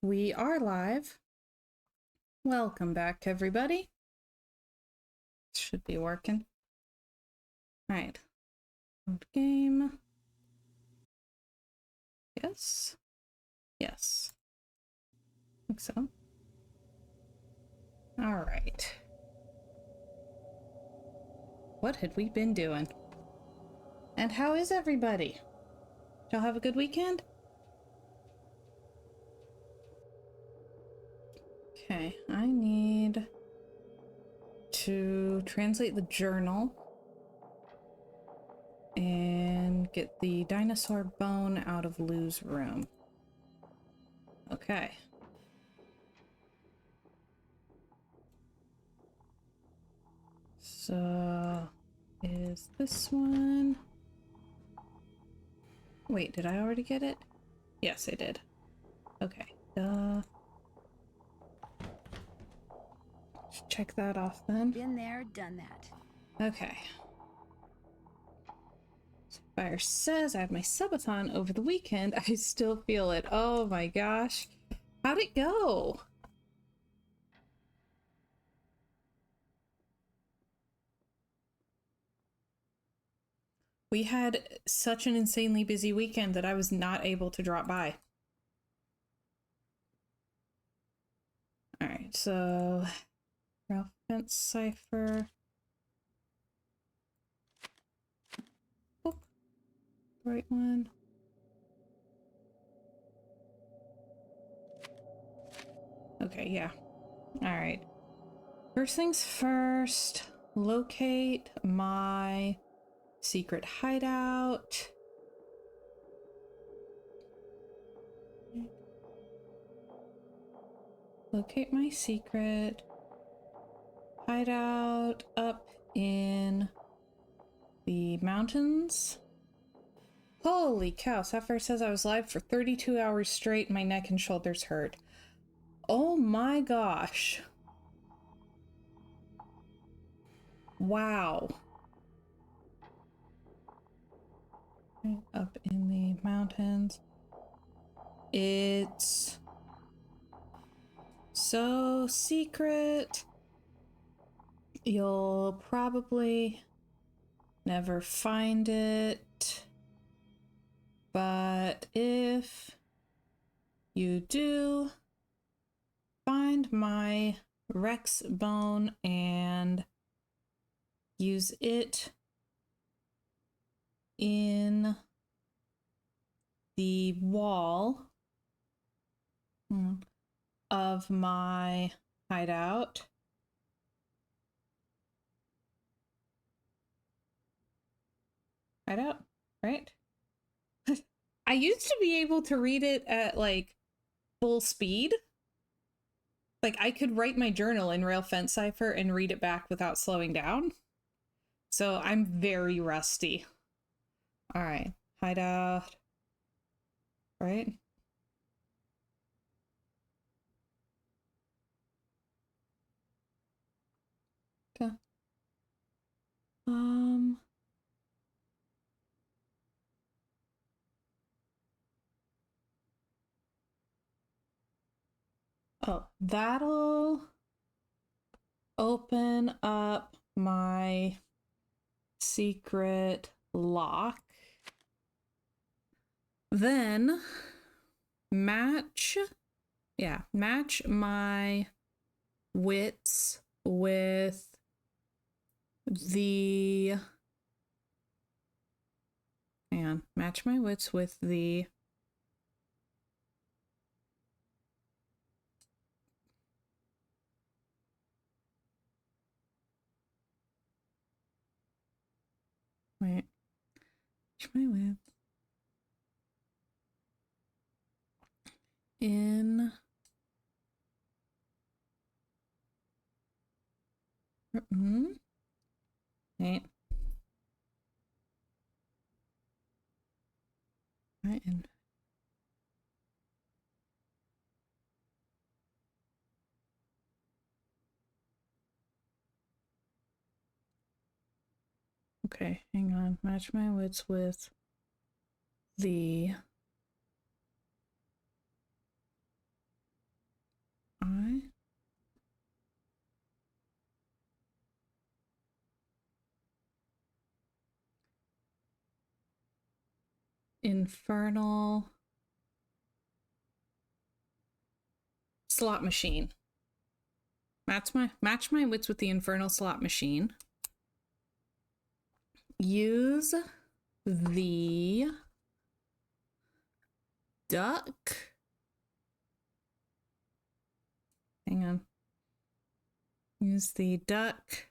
We are live. Welcome back, everybody. Should be working. All right. Load game. Yes. Yes. I think so. All right. What had we been doing? And how is everybody? Y'all have a good weekend? Okay, I need to translate the journal and get the dinosaur bone out of Lou's room. Okay. So, is this one? Wait, did I already get it? Yes, I did. Okay. Check that off then. Been there, done that. Okay. Fire says I have my subathon over the weekend. I still feel it. Oh my gosh. How'd it go? We had such an insanely busy weekend that I was not able to drop by. Alright, so Ralph Fence Cipher. Book. Right one. Okay, yeah. Alright. First things first, locate my secret hideout. Locate my secret hideout up in the mountains. Holy cow, Sapphire says I was live for 32 hours straight. My neck and shoulders hurt. Oh my gosh. Wow. Up in the mountains. It's so secret. You'll probably never find it. But if you do find my Rex bone and use it in the wall of my hideout, right? I used to be able to read it at like full speed. Like I could write my journal in Rail Fence Cipher and read it back without slowing down. So I'm very rusty. All right, hideout, right? Okay. Oh, that'll open up my secret lock. Then match my wits with the match my wits with the match my wits in right. And okay, hang on. Match my wits with the infernal slot machine. Match my wits with the infernal slot machine. Use the duck. Hang on. Use the duck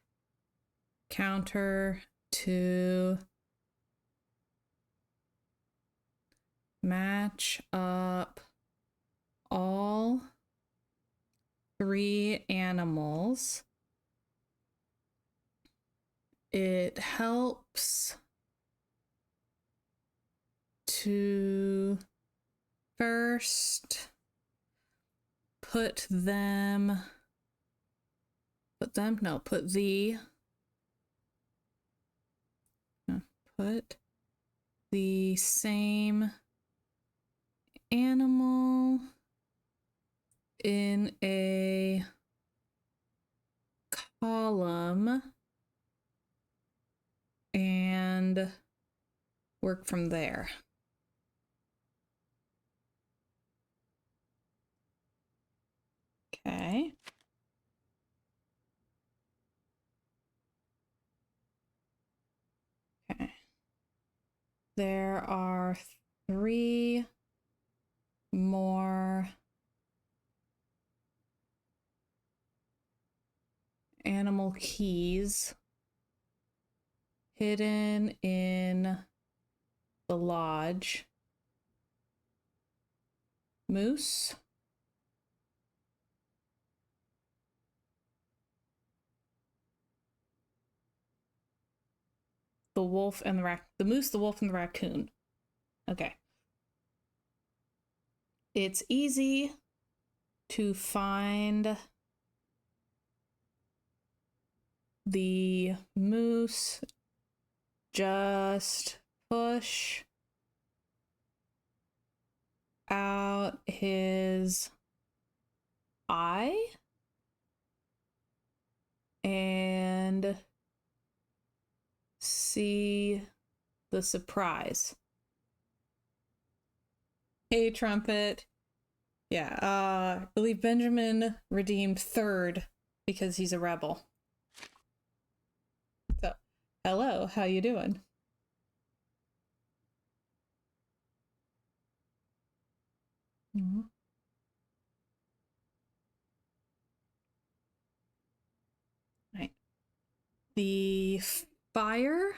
counter to match up all 3 animals. It helps to first put the same animal in a column and work from there. Okay. Okay. There are 3 more animal keys hidden in the lodge. Moose, the wolf, and the moose, the wolf, and the raccoon. Okay. It's easy to find the moose. Just push out his eye and see the surprise. Hey, Trumpet. Yeah, I believe Benjamin redeemed 3rd because he's a rebel. So, hello, how you doing? Mm-hmm. Right. The fire.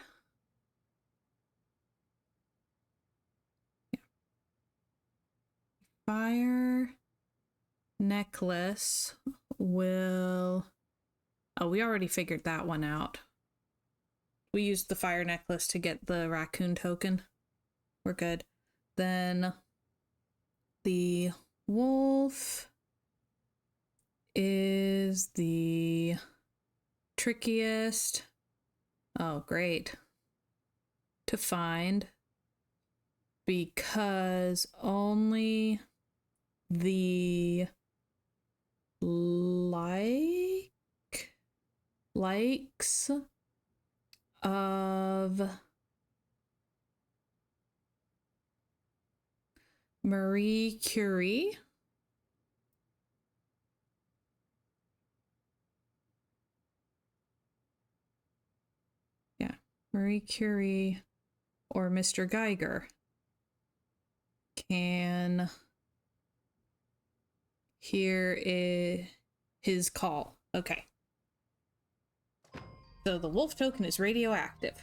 Fire necklace will... Oh, we already figured that one out. We used the fire necklace to get the raccoon token. We're good. Then the wolf is the trickiest. Oh, great. To find. Because only the likes of Marie Curie Marie Curie or Mr. Geiger can hear his call. Okay. So the wolf token is radioactive.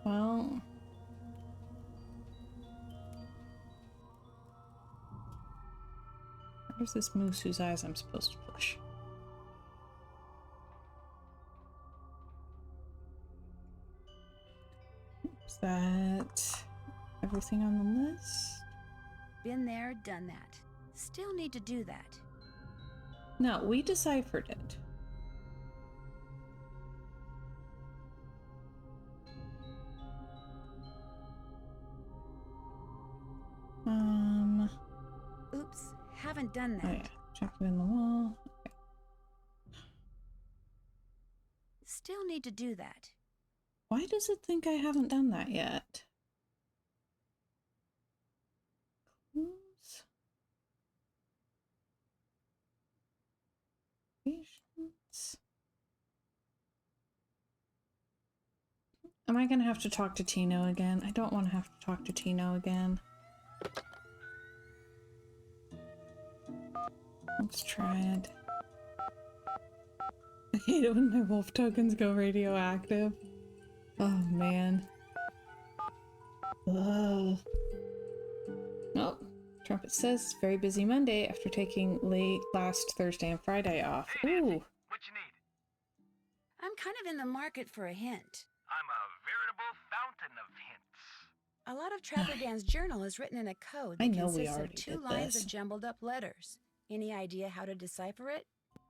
Well, where's this moose whose eyes I'm supposed to push? Is that everything on the list? Been there, done that. Still need to do that. No, we deciphered it. haven't done that. Oh yeah, check it in the wall. Okay. Still need to do that. Why does it think I haven't done that yet? Clues. Patience. Am I gonna have to talk to Tino again? I don't want to have to talk to Tino again. Let's try it. I hate it when my wolf tokens go radioactive. Oh man. Ugh. Oh, Trumpet says very busy Monday after taking late last Thursday and Friday off. Hey, Nancy, Ooh. what you need? I'm kind of in the market for a hint. I'm a veritable fountain of hints. A lot of Traveler Dan's journal is written in a code I that know we consists of already 2 did lines this. of jumbled up letters. Any idea how to decipher it?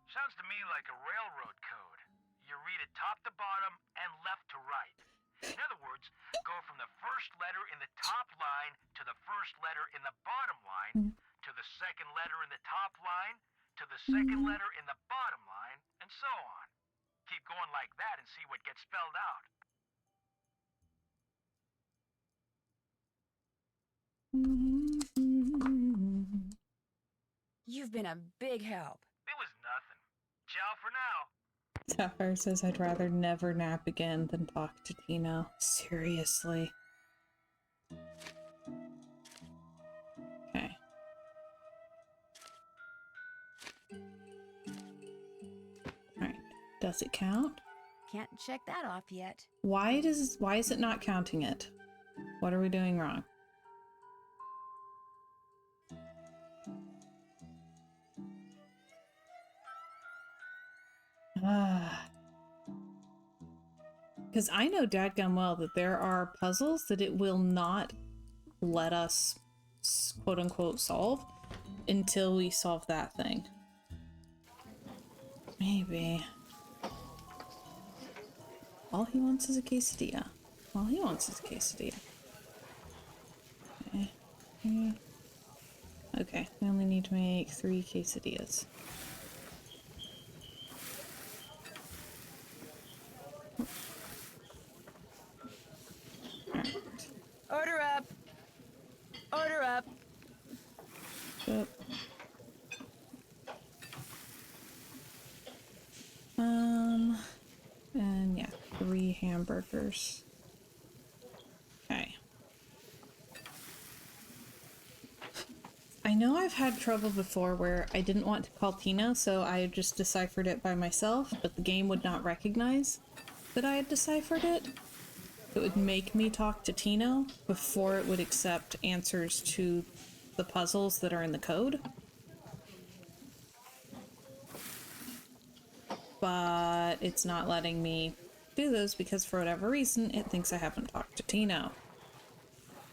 Sounds to me like a railroad code. You read it top to bottom and left to right. In other words, go from the first letter in the top line to the first letter in the bottom line, to the second letter in the top line, to the second letter in the bottom line, and so on. Keep going like that and see what gets spelled out. You've been a big help. It was nothing. Ciao for now. Sapphire says I'd rather never nap again than talk to Tino. Seriously. Okay. Alright. Does it count? Can't check that off yet. Why is it not counting it? What are we doing wrong? Because I know dadgum well that there are puzzles that it will not let us quote unquote solve until we solve that thing. Maybe. All he wants is a quesadilla. All he wants is a quesadilla. Okay. Okay, we only need to make 3 quesadillas. Alright. Order up! Order up! Yep. And yeah, 3 hamburgers. Okay. I know I've had trouble before where I didn't want to call Tina, so I just deciphered it by myself, but the game would not recognize that I had deciphered it. It would make me talk to Tino before it would accept answers to the puzzles that are in the code. But it's not letting me do those because for whatever reason it thinks I haven't talked to Tino.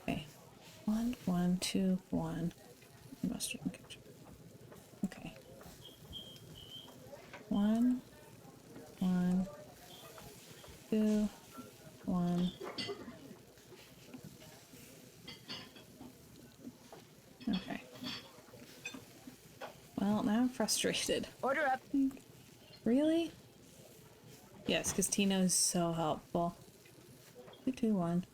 Okay. 1, 1, 2, 1. Mustard and ketchup. Okay. 1, 1, 2, 1. Okay. Well, now I'm frustrated. Order up! Really? Yes, because Tino is so helpful. 2, 2, 1.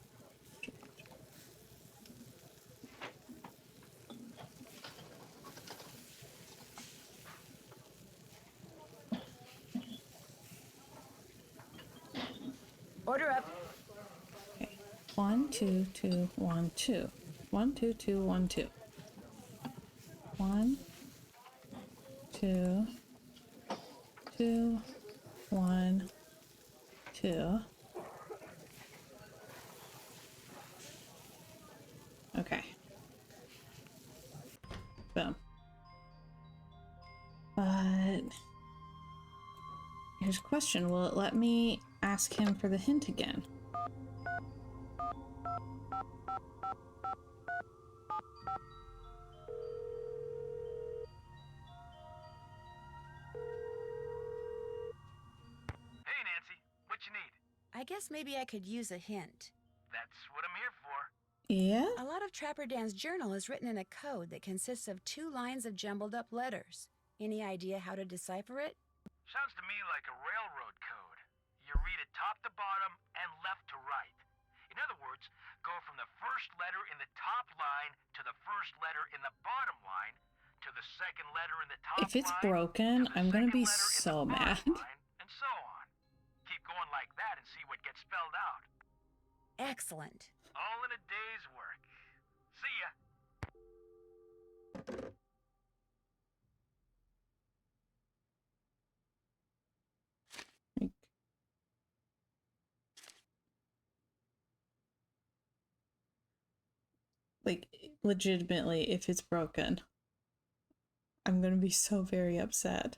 Order up! Okay. 1, 2, 2, 1, 2. 1, 2, 2, 1, 2. 1, 2, 2, 1, 2. Okay. Boom. But here's a question. Will it let me ask him for the hint again? Hey, Nancy, what you need? I guess maybe I could use a hint. That's what I'm here for. Yeah? A lot of Trapper Dan's journal is written in a code that consists of 2 lines of jumbled up letters. Any idea how to decipher it? Sounds to me like a railroad code. You read it top to bottom and left to right. In other words, go from the first letter in the top line to the first letter in the bottom line to the second letter in the top If it's line broken, to the I'm gonna second be letter in the so mad. bottom line, and so on. Keep going like that and see what gets spelled out. Excellent. All in a day's work. See ya. Like, legitimately, if it's broken, I'm gonna be so very upset.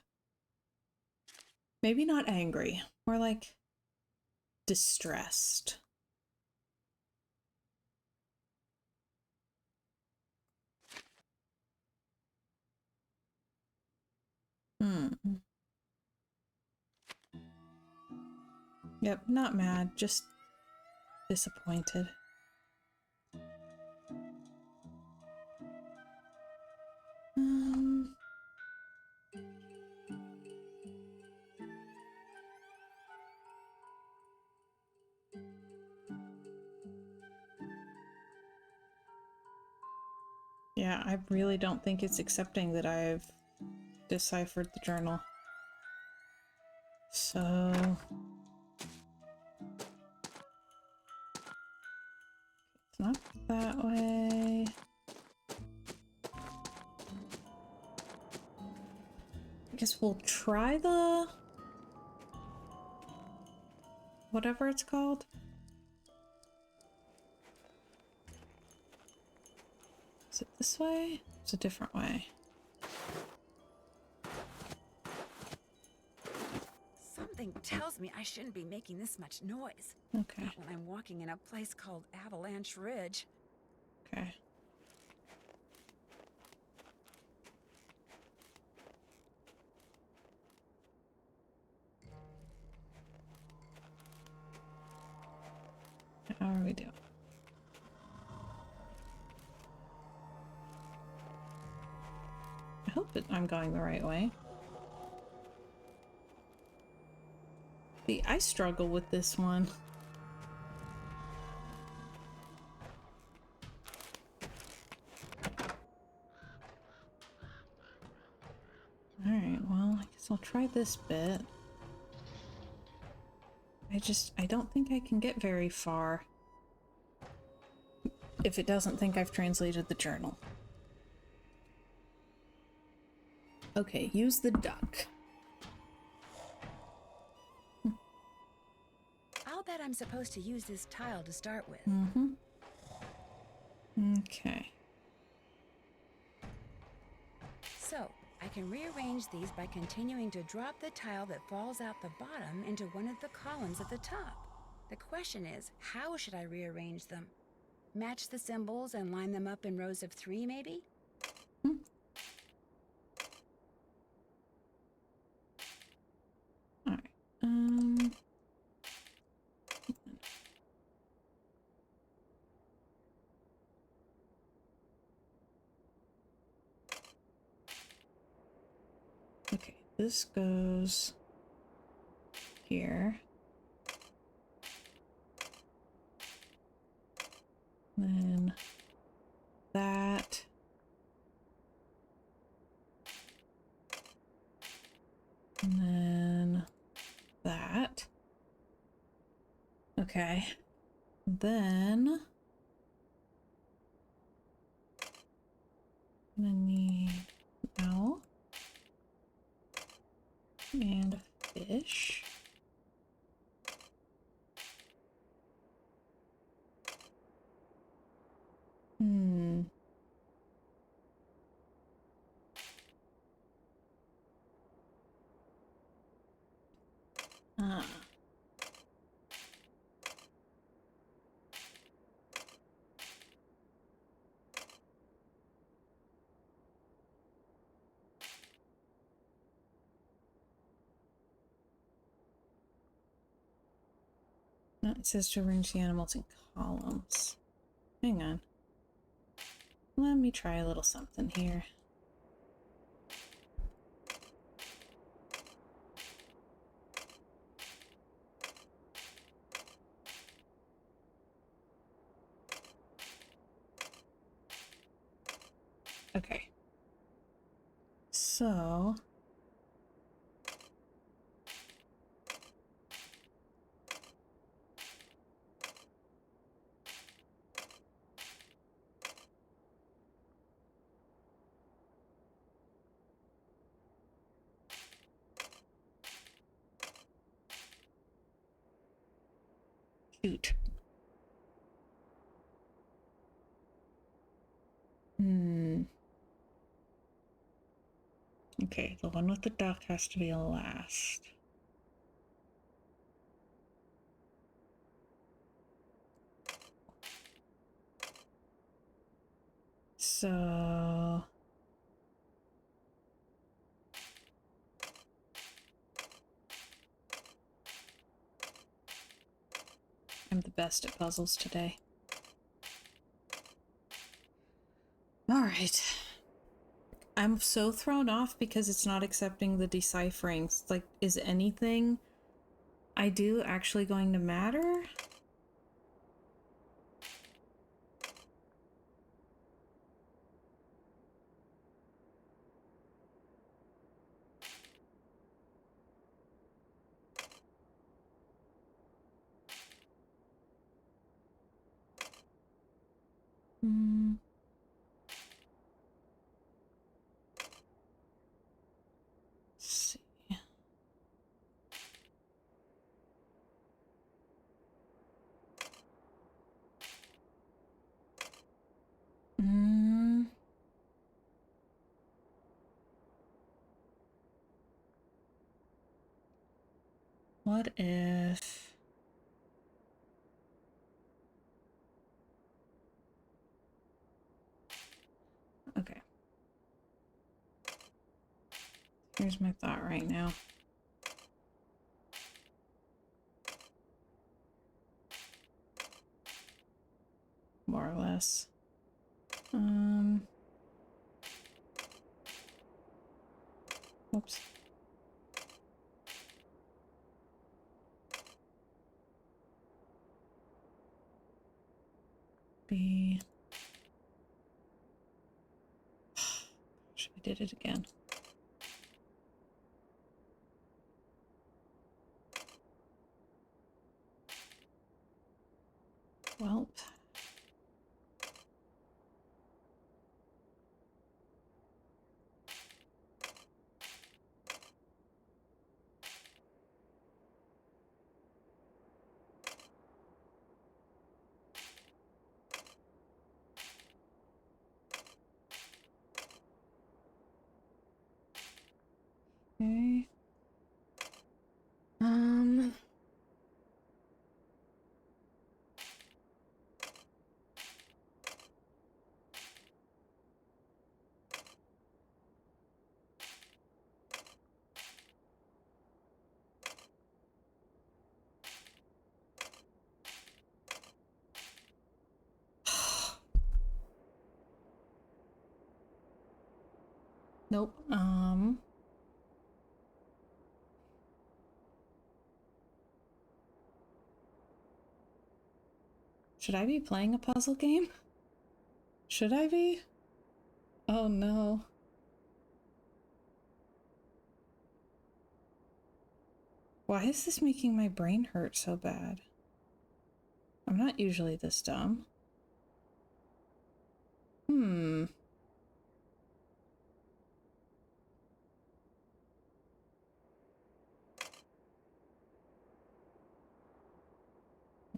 Maybe not angry, more like distressed. Yep, not mad, just disappointed. Yeah, I really don't think it's accepting that I've deciphered the journal. So... it's not that way. I guess we'll try the... whatever it's called. Is it this way? It's a different way. Something tells me I shouldn't be making this much noise. Okay. Not when I'm walking in a place called Avalanche Ridge. Okay. How are we doing? I hope that I'm going the right way. See, I struggle with this one. Alright, well, I guess I'll try this bit. I don't think I can get very far if it doesn't think I've translated the journal. Okay, use the duck. I'll bet I'm supposed to use this tile to start with. Okay. So, I can rearrange these by continuing to drop the tile that falls out the bottom into one of the columns at the top. The question is, how should I rearrange them? Match the symbols and line them up in rows of 3, maybe? Alright. Okay, this goes here. Then that. And then that. Okay. Then I'm gonna need owl and a fish. Ah. It says to arrange the animals in columns. Hang on. Let me try a little something here. Okay. So... Shoot. Okay, the one with the duck has to be last. So... I'm the best at puzzles today. Alright. I'm so thrown off because it's not accepting the deciphering. Like, is anything I do actually going to matter? Let's see. What if... Okay. Here's my thought right now. More or less. Whoops. B. Gosh, we did it again. Well. Okay. Nope. Should I be playing a puzzle game? Should I be? Oh no. Why is this making my brain hurt so bad? I'm not usually this dumb.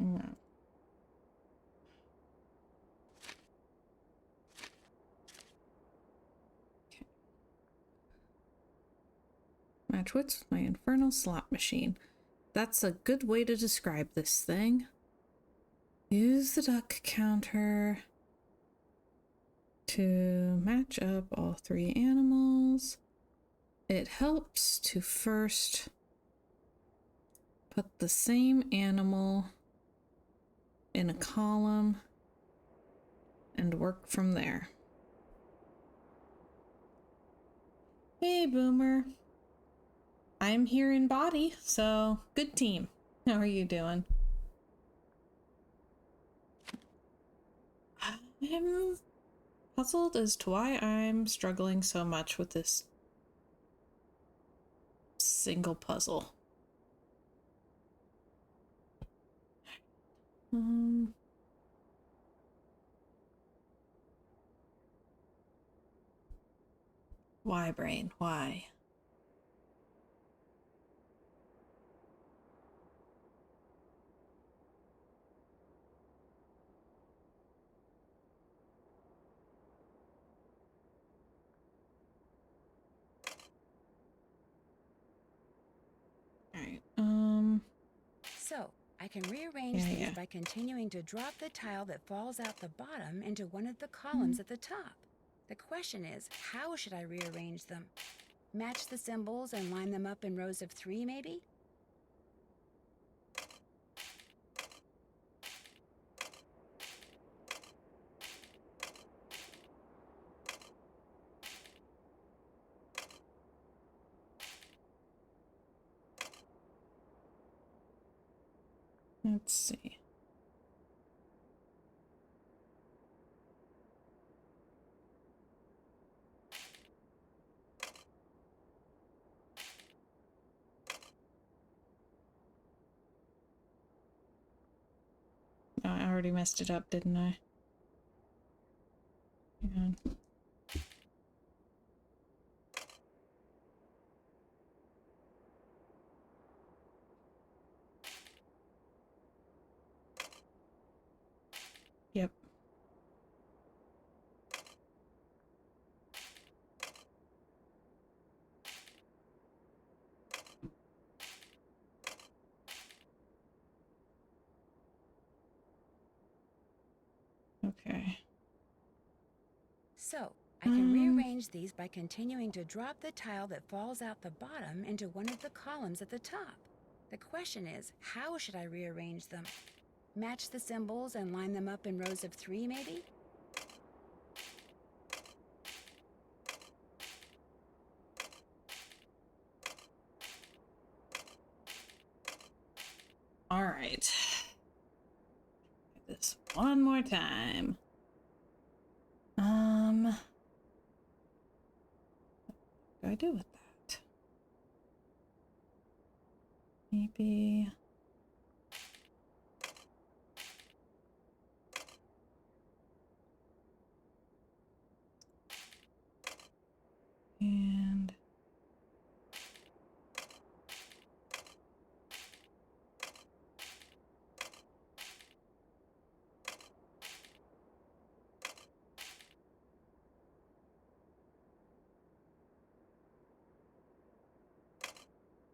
No. Okay. Match wits with my infernal slot machine. That's a good way to describe this thing. Use the duck counter to match up all three animals. It helps to first put the same animal in a column and work from there. Hey, Boomer. I'm here in body, so good team. How are you doing? I'm puzzled as to why I'm struggling so much with this single puzzle. Why, brain? Why? Alright, So, I can rearrange Yeah, these yeah. by continuing to drop the tile that falls out the bottom into one of the columns at the top. The question is, how should I rearrange them? Match the symbols and line them up in rows of 3, maybe? Let's see. Oh, I already messed it up, didn't I? Hang on. Yep. Okay. So, I can rearrange these by continuing to drop the tile that falls out the bottom into one of the columns at the top. The question is, how should I rearrange them? Match the symbols and line them up in rows of 3, maybe? All right. This one more time. What do I do with that? Maybe. And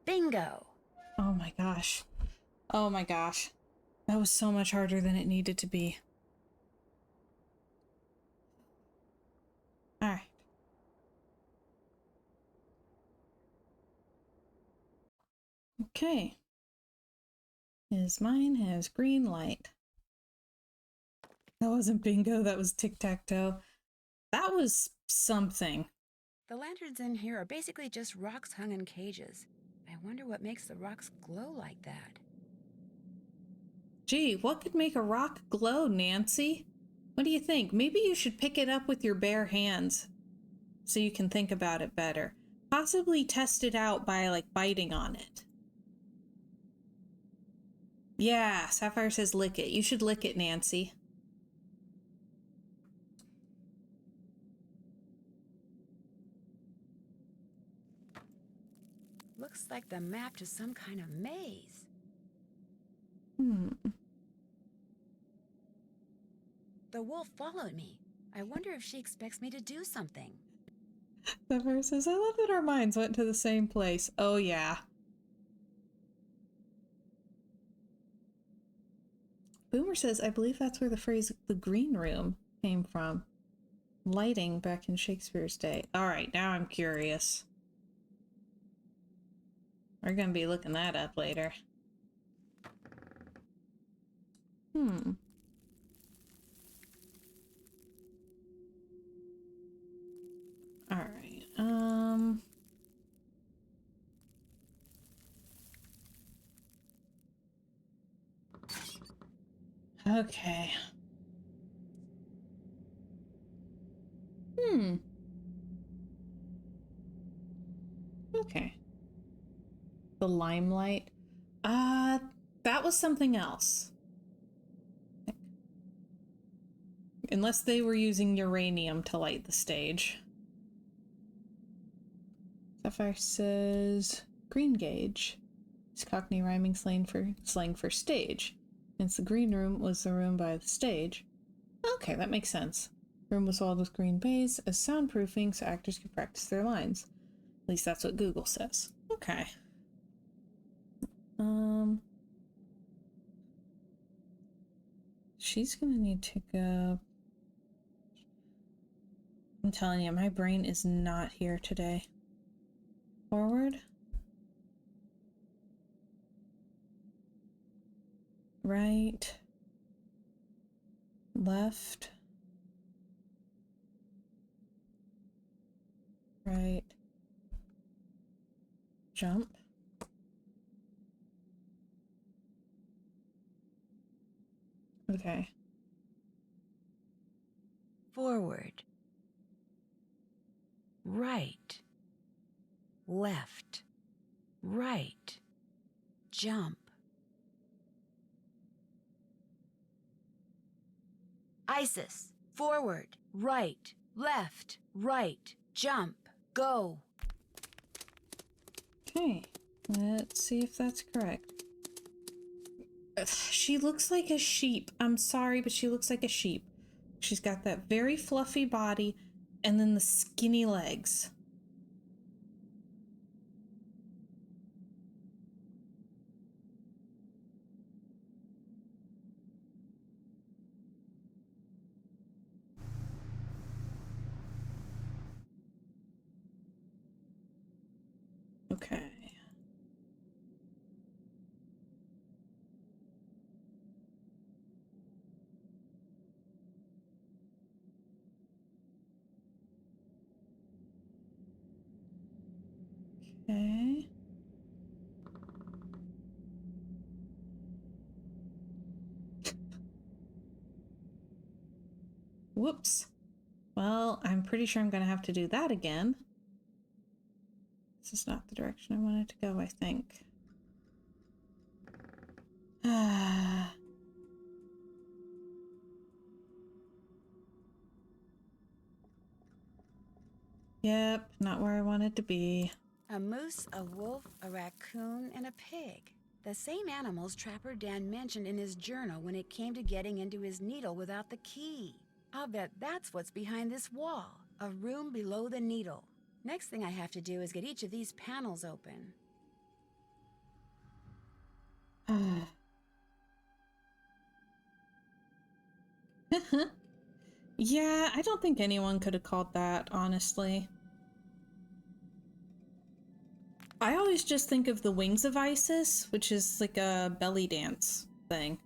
Bingo! oh my gosh. Oh my gosh. That was so much harder than it needed to be. All right. Okay. Mine has green light. That wasn't bingo, that was tic-tac-toe. That was something. The lanterns in here are basically just rocks hung in cages. I wonder what makes the rocks glow like that. Gee, what could make a rock glow, Nancy? What do you think? Maybe you should pick it up with your bare hands so you can think about it better. Possibly test it out by, like, biting on it. Yeah, Sapphire says lick it. You should lick it, Nancy. Looks like the map to some kind of maze. The wolf followed me. I wonder if she expects me to do something. Sapphire says, I love that our minds went to the same place. Oh, yeah. Boomer says, I believe that's where the phrase the green room came from. Lighting back in Shakespeare's day. All right, now I'm curious. We're gonna be looking that up later. Okay. Okay. The limelight. That was something else. Unless they were using uranium to light the stage. Sapphire says green gauge. It's Cockney rhyming slang for stage. Hence the green room was the room by the stage. Okay, that makes sense. The room was walled with green baize as soundproofing so actors could practice their lines. At least that's what Google says. Okay. She's gonna need to go. I'm telling you, my brain is not here today. Forward. Right. Left. Right. Jump. Okay. Forward. Right. Left. Right. Jump. Isis. Forward. Right. Left. Right. Jump. Go. Okay. Let's see if that's correct. Ugh, she looks like a sheep. I'm sorry, but she looks like a sheep. She's got that very fluffy body and then the skinny legs. Okay. Okay. Whoops. Well, I'm pretty sure I'm gonna have to do that again. This is not the direction I wanted to go, I think. Yep, not where I wanted to be. A moose, a wolf, a raccoon, and a pig. The same animals Trapper Dan mentioned in his journal when it came to getting into his needle without the key. I'll bet that's what's behind this wall, a room below the needle. Next thing I have to do is get each of these panels open. Yeah, I don't think anyone could have called that, honestly. I always just think of the Wings of Isis, which is like a belly dance thing.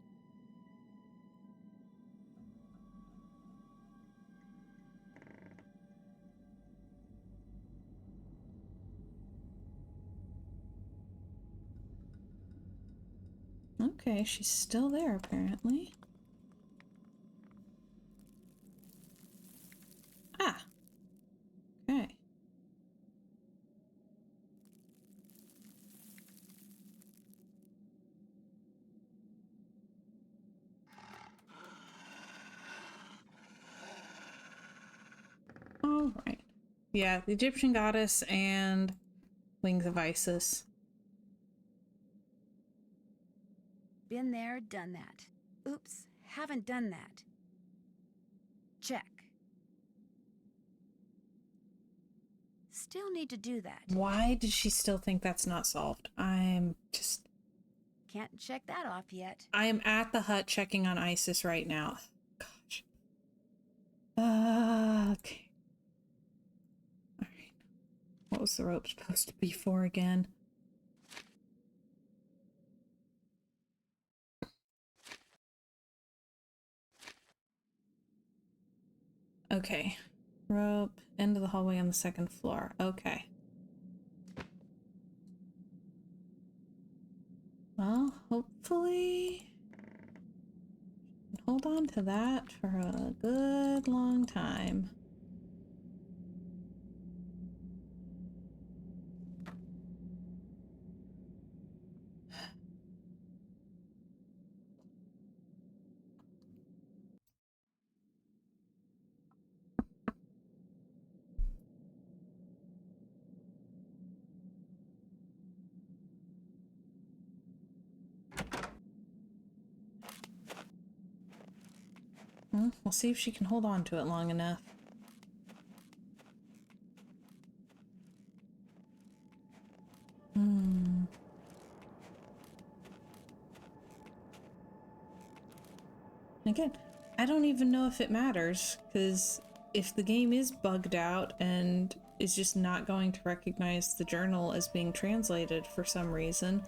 Okay, she's still there, apparently. Ah. Okay. All right. Yeah, the Egyptian goddess and Wings of Isis. Been there, done that. Oops, haven't done that. Check. Still need to do that. Why does she still think that's not solved? I'm just... Can't check that off yet. I am at the hut checking on Isis right now. Gosh. Okay. Alright. What was the rope supposed to be for again? Okay. Rope, end of the hallway on the second floor. Okay. Well, hopefully... hold on to that for a good long time. We'll see if she can hold on to it long enough. Again, I don't even know if it matters, because if the game is bugged out and is just not going to recognize the journal as being translated for some reason,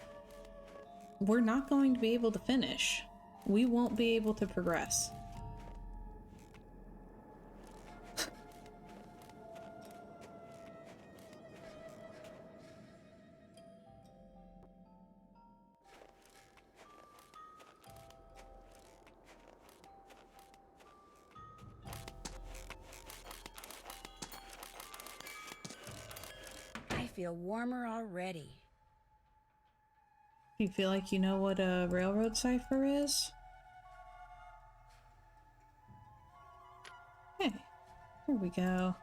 we're not going to be able to finish. We won't be able to progress. I feel warmer already. Do you feel like you know what a railroad cipher is? Hey, here we go.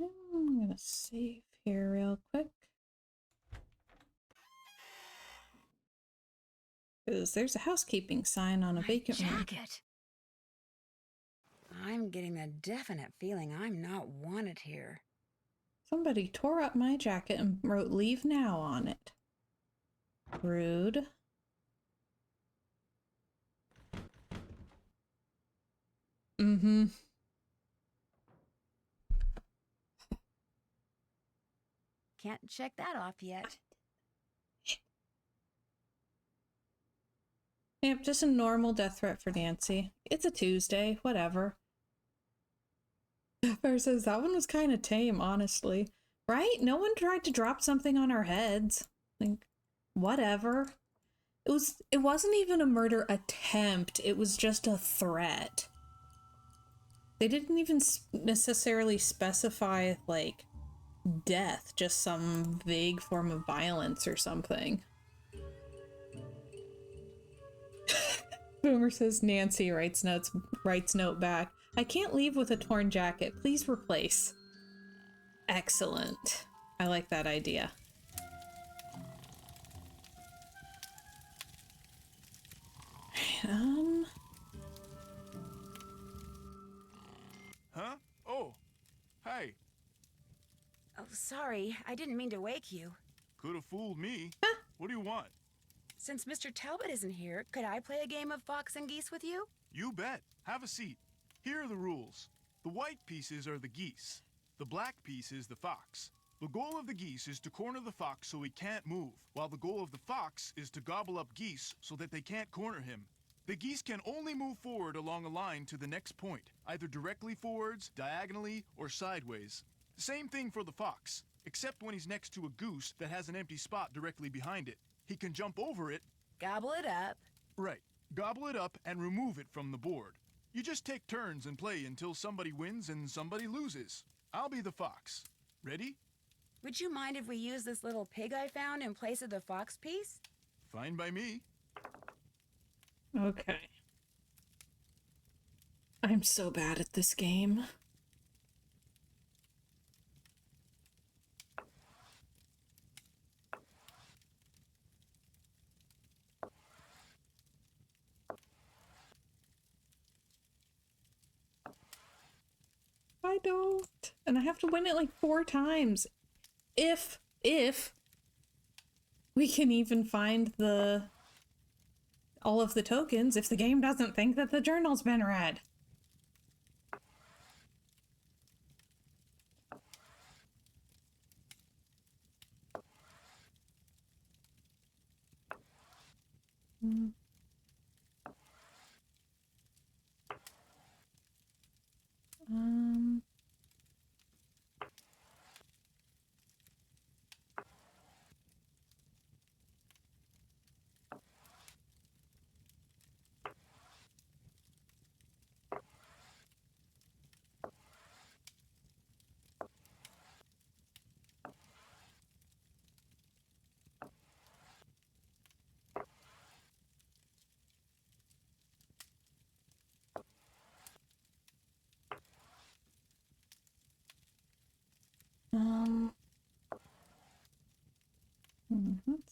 I'm gonna save here real quick. Because there's a housekeeping sign on a vacant room. Jacket. I'm getting the definite feeling I'm not wanted here. Somebody tore up my jacket and wrote "Leave now" on it. Rude. Mm-hmm. Can't check that off yet. Yep, just a normal death threat for Nancy. It's a Tuesday, whatever. Bear says that one was kind of tame, honestly. Right? No one tried to drop something on our heads. Like, whatever. It wasn't even a murder attempt. It was just a threat. They didn't even necessarily specify, like, death, just some vague form of violence or something. Boomer says Nancy writes note back. I can't leave with a torn jacket. Please replace. Excellent. I like that idea. Huh? Oh, hey. Oh, sorry. I didn't mean to wake you. Could have fooled me. What do you want? Since Mr. Talbot isn't here, could I play a game of fox and geese with you? You bet. Have a seat. Here are the rules. The white pieces are the geese. The black piece is the fox. The goal of the geese is to corner the fox so he can't move, while the goal of the fox is to gobble up geese so that they can't corner him. The geese can only move forward along a line to the next point, either directly forwards, diagonally, or sideways. Same thing for the fox, except when he's next to a goose that has an empty spot directly behind it. He can jump over it. Gobble it up. Right. Gobble it up and remove it from the board. You just take turns and play until somebody wins and somebody loses. I'll be the fox. Ready? Would you mind if we use this little pig I found in place of the fox piece? Fine by me. Okay. I'm so bad at this game. I don't. And I have to win it like 4 times. If we can even find all of the tokens, if the game doesn't think that the journal's been read.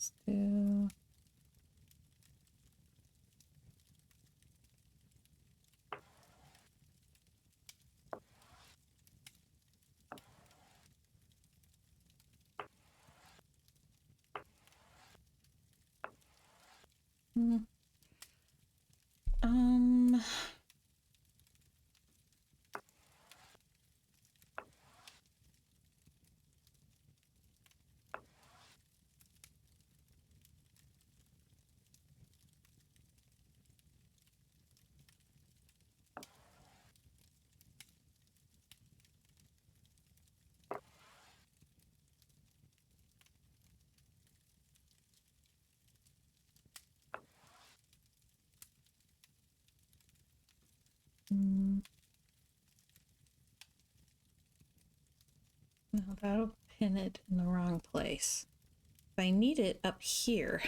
Let's do... Hmm. Um... Mm, no, that'll pin it in the wrong place. I need it up here.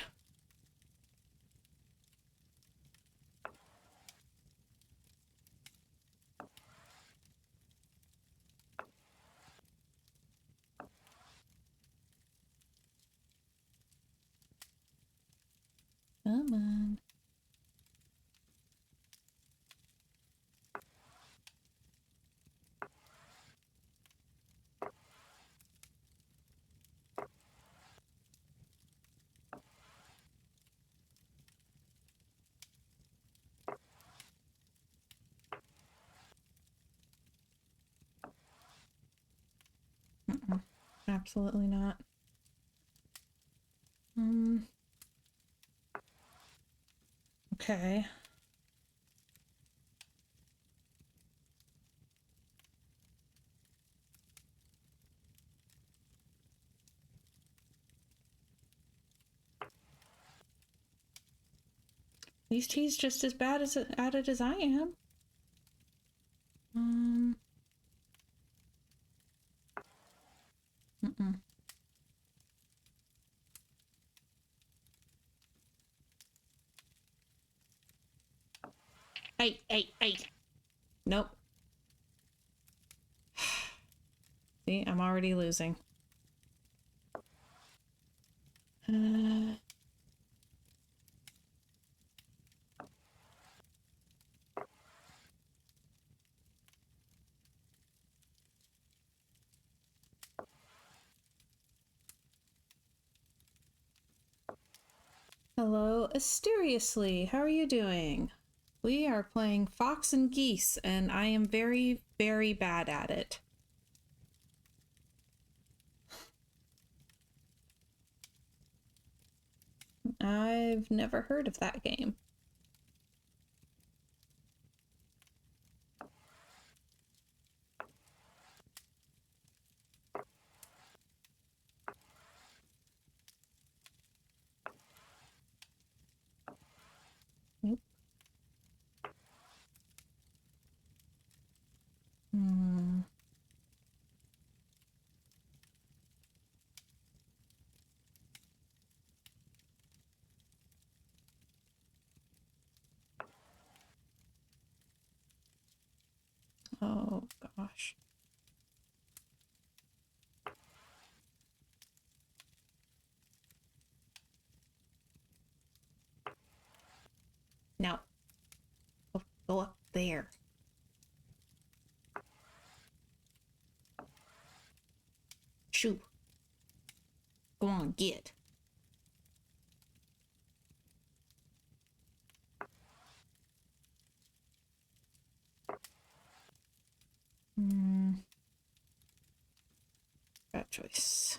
Come on. Mm-mm. Absolutely not. Okay. These teas just as bad as at it as I am. Mm-mm. Hey. Nope. See, I'm already losing. Hello, Asteriously. How are you doing? We are playing Fox and Geese, and I am very, very bad at it. I've never heard of that game. Nope. Oh, gosh. Now, go up there. Shoo. Go on, get. Bad choice.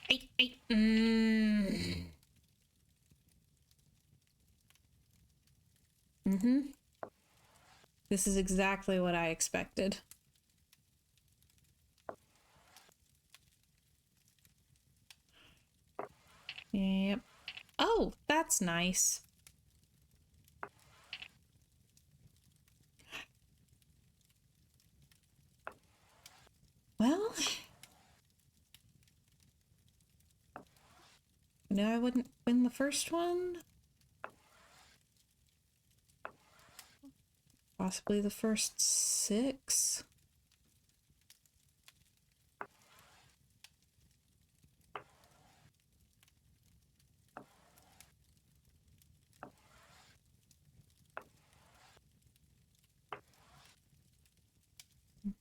Hey. This is exactly what I expected. Yep. Oh, that's nice. Well, No, I wouldn't win the first one. Possibly the first 6.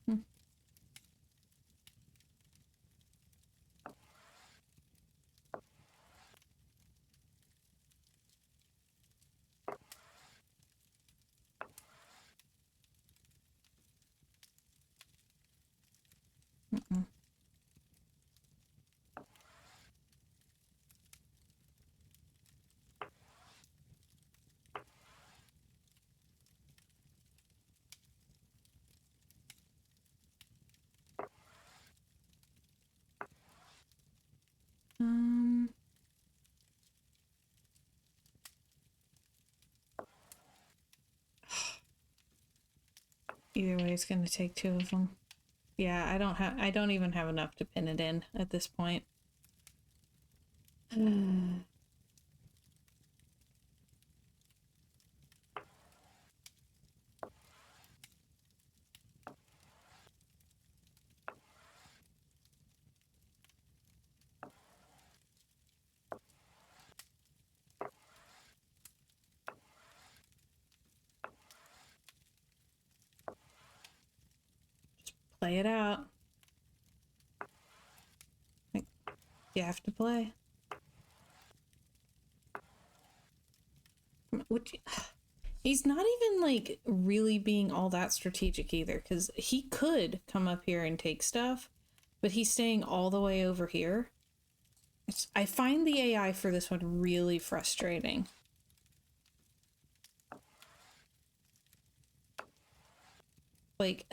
Mm-hmm. Mm-mm. Um, Either way, it's gonna take 2 of them. Yeah, I don't even have enough to pin it in at this point. Play it out. Like, you have to play. He's not even like really being all that strategic either, because he could come up here and take stuff, but he's staying all the way over here. I find the AI for this one really frustrating. Like,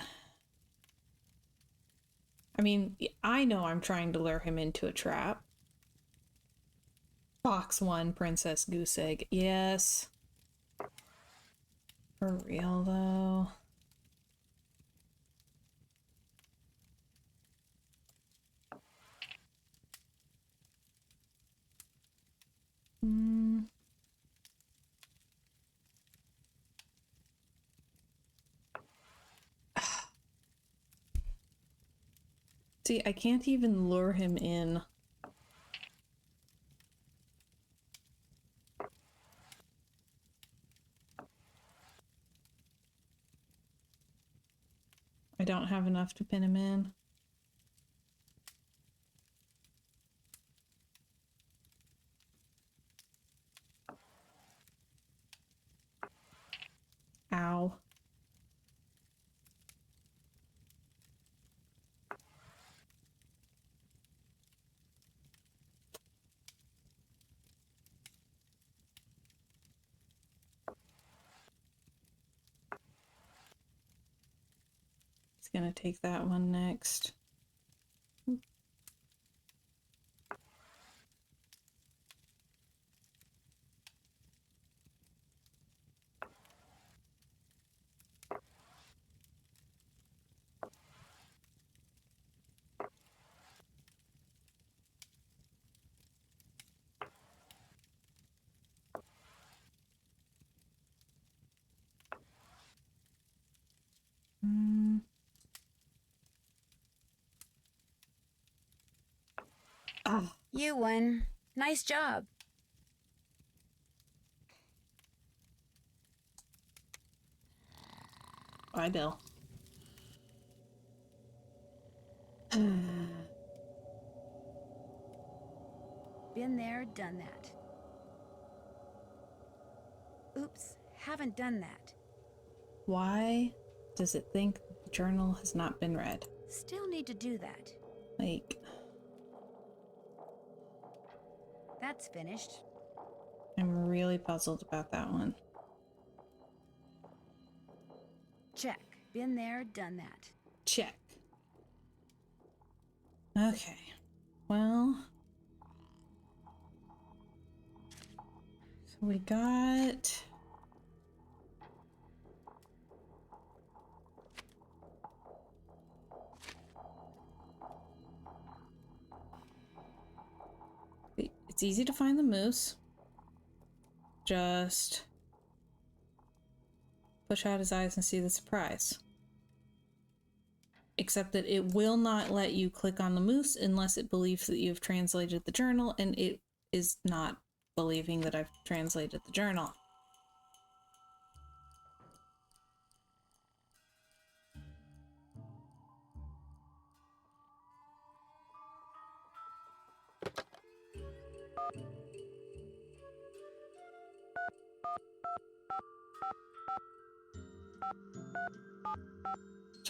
I mean, I know I'm trying to lure him into a trap. Box 1, Princess Goose Egg. Yes. For real, though. Hmm. See, I can't even lure him in. I don't have enough to pin him in. Ow. It's gonna take that one next. Mm. Ah, You won. Nice job. bye, Bill. Been there, done that. Oops, haven't done that. Why does it think the journal has not been read? Still need to do that. Like, That's finished. I'm really puzzled about that one. Check. Been there, done that. Check. Okay. Well, so we got... It's easy to find the moose. Just push out his eyes and see the surprise. Except that it will not let you click on the moose unless it believes that you've translated the journal, and it is not believing that I've translated the journal.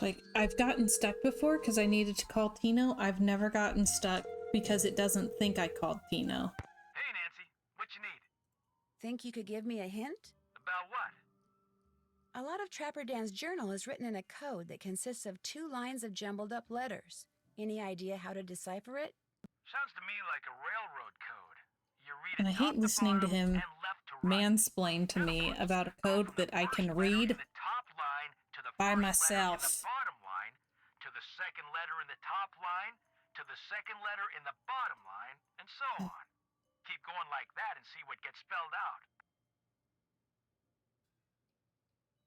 Like, I've gotten stuck before because I needed to call Tino. I've never gotten stuck because it doesn't think I called Tino. Hey, Nancy, what you need? Think you could give me a hint? About what? A lot of Trapper Dan's journal is written in a code that consists of 2 lines of jumbled up letters. Any idea how to decipher it? Sounds to me like a railroad code. You read And I it hate top to listening to bottom him and left to right. mansplain to me about a code that I can read The top line to the by first myself. letter in the bottom line, to the second letter in the top line, to the second letter in the bottom line, and so on. Keep going like that and see what gets spelled out.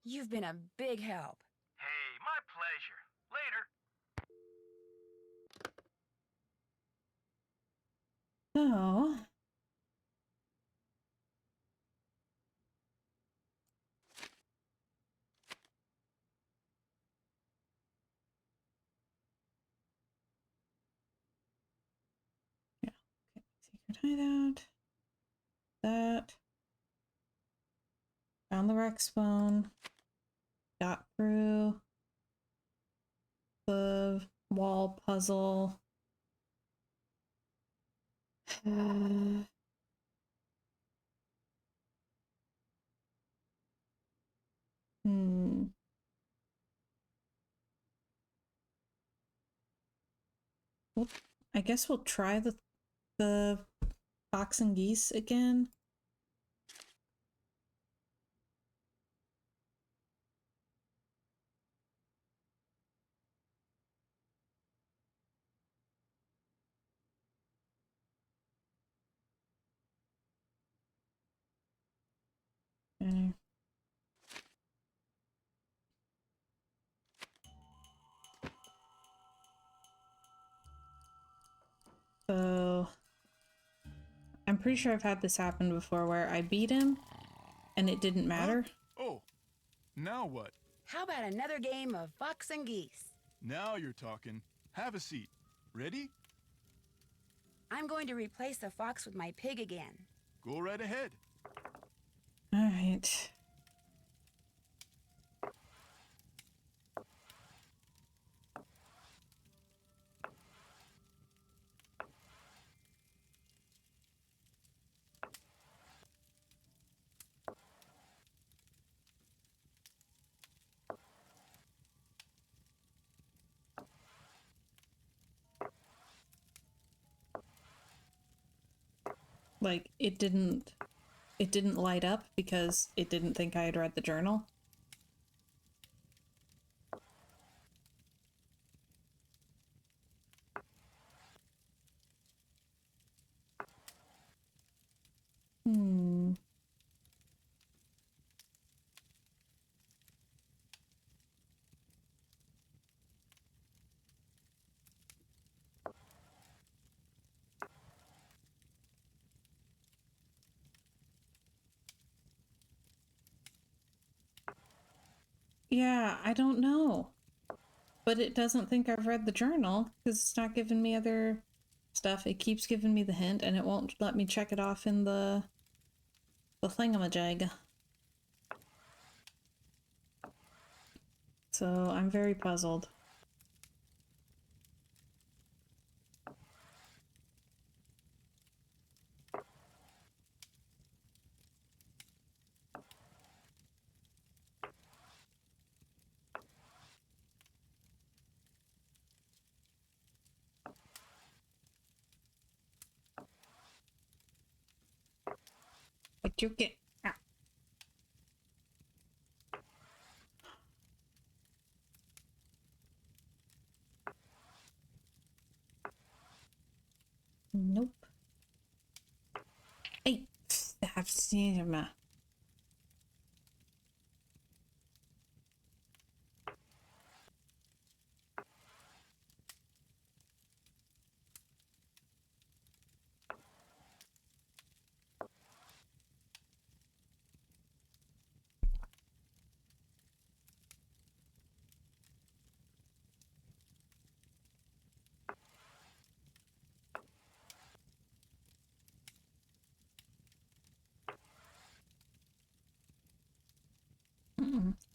You've been a big help. Hey, my pleasure. Later. So, yeah, okay, secret hideout. That. Found the Rex bone. Got through the wall puzzle. Well, I guess we'll try the fox and geese again. Okay. So I'm pretty sure I've had this happen before where I beat him and it didn't matter. Huh? Oh, now what? How about another game of fox and geese? Now you're talking. Have a seat. Ready? I'm going to replace the fox with my pig again. Go right ahead. All right. Like, it didn't light up because it didn't think I had read the journal. Yeah, I don't know. But it doesn't think I've read the journal because it's not giving me other stuff. It keeps giving me the hint and it won't let me check it off in the thingamajig. So I'm very puzzled. But you get... Ah. Nope. I've seen him.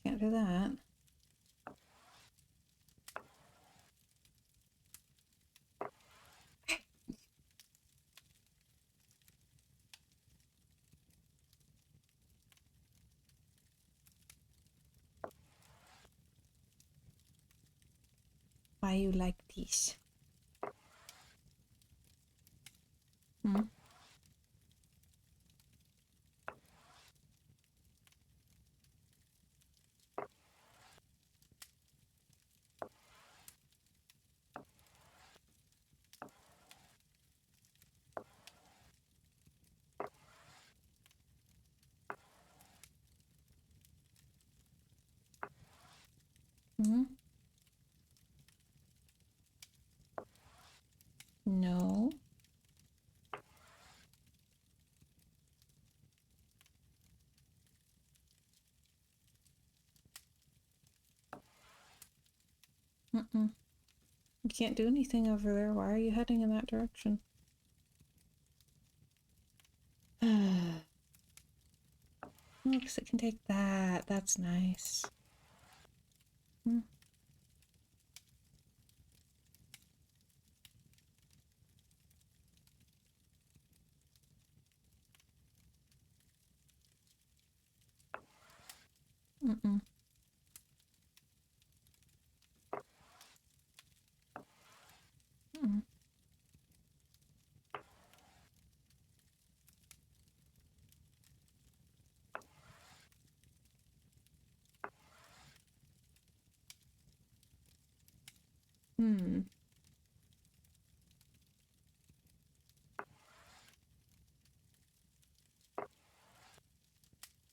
Can't do that. Why you like these? Hmm? Hmm? No. Mm-mm. You can't do anything over there. Why are you heading in that direction? Oh, because it can take that. That's nice. Hmm. Mm-mm. Mm-mm. Hmm.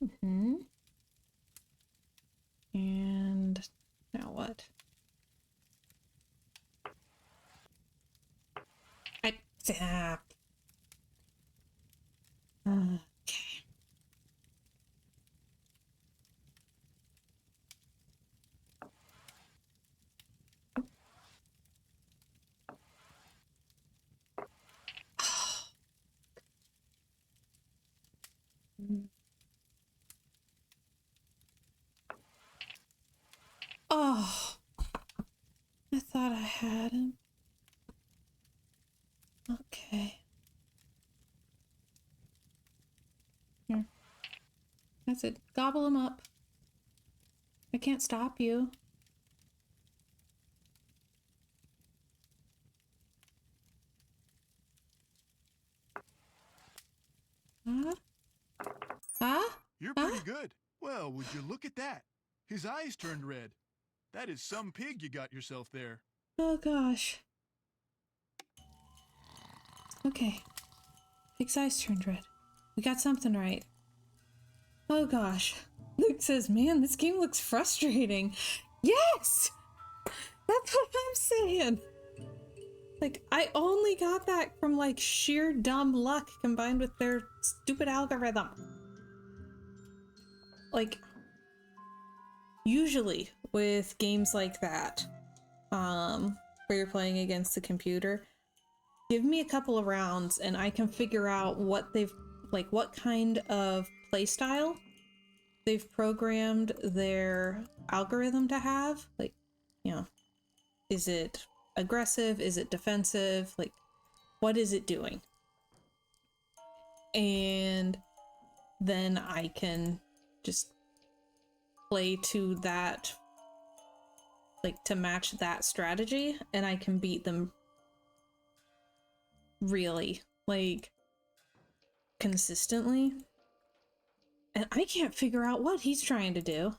Mm-hmm. And now what? I zap. Okay. Oh, I thought I had him. Okay. Here. That's it. Gobble him up. I can't stop you. Huh? Huh? You're Huh? pretty good. Well, would you look at that? His eyes turned red. That is some pig you got yourself there. Oh gosh. Okay. Pig's eyes turned red. We got something right. Oh gosh. Luke says, man, this game looks frustrating. Yes! That's what I'm saying. Like, I only got that from like sheer dumb luck combined with their stupid algorithm. Like, usually with games like that, where you're playing against the computer, give me a couple of rounds and I can figure out what they've, like, what kind of playstyle they've programmed their algorithm to have. Like, you know, is it aggressive? Is it defensive? Like, what is it doing? And then I can just play to that, like, to match that strategy, and I can beat them really, like, consistently. And I can't figure out what he's trying to do.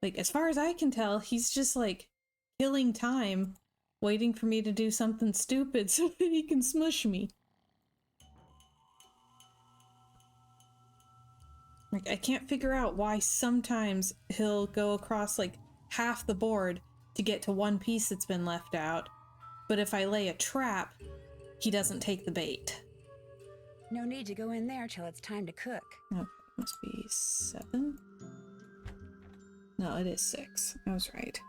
Like, as far as I can tell, he's just, like, killing time, waiting for me to do something stupid so that he can smush me. Like, I can't figure out why sometimes he'll go across like half the board to get to one piece that's been left out, but if I lay a trap, he doesn't take the bait. No need to go in there till it's time to cook. Oh, must be 7? No, it is 6. I was right.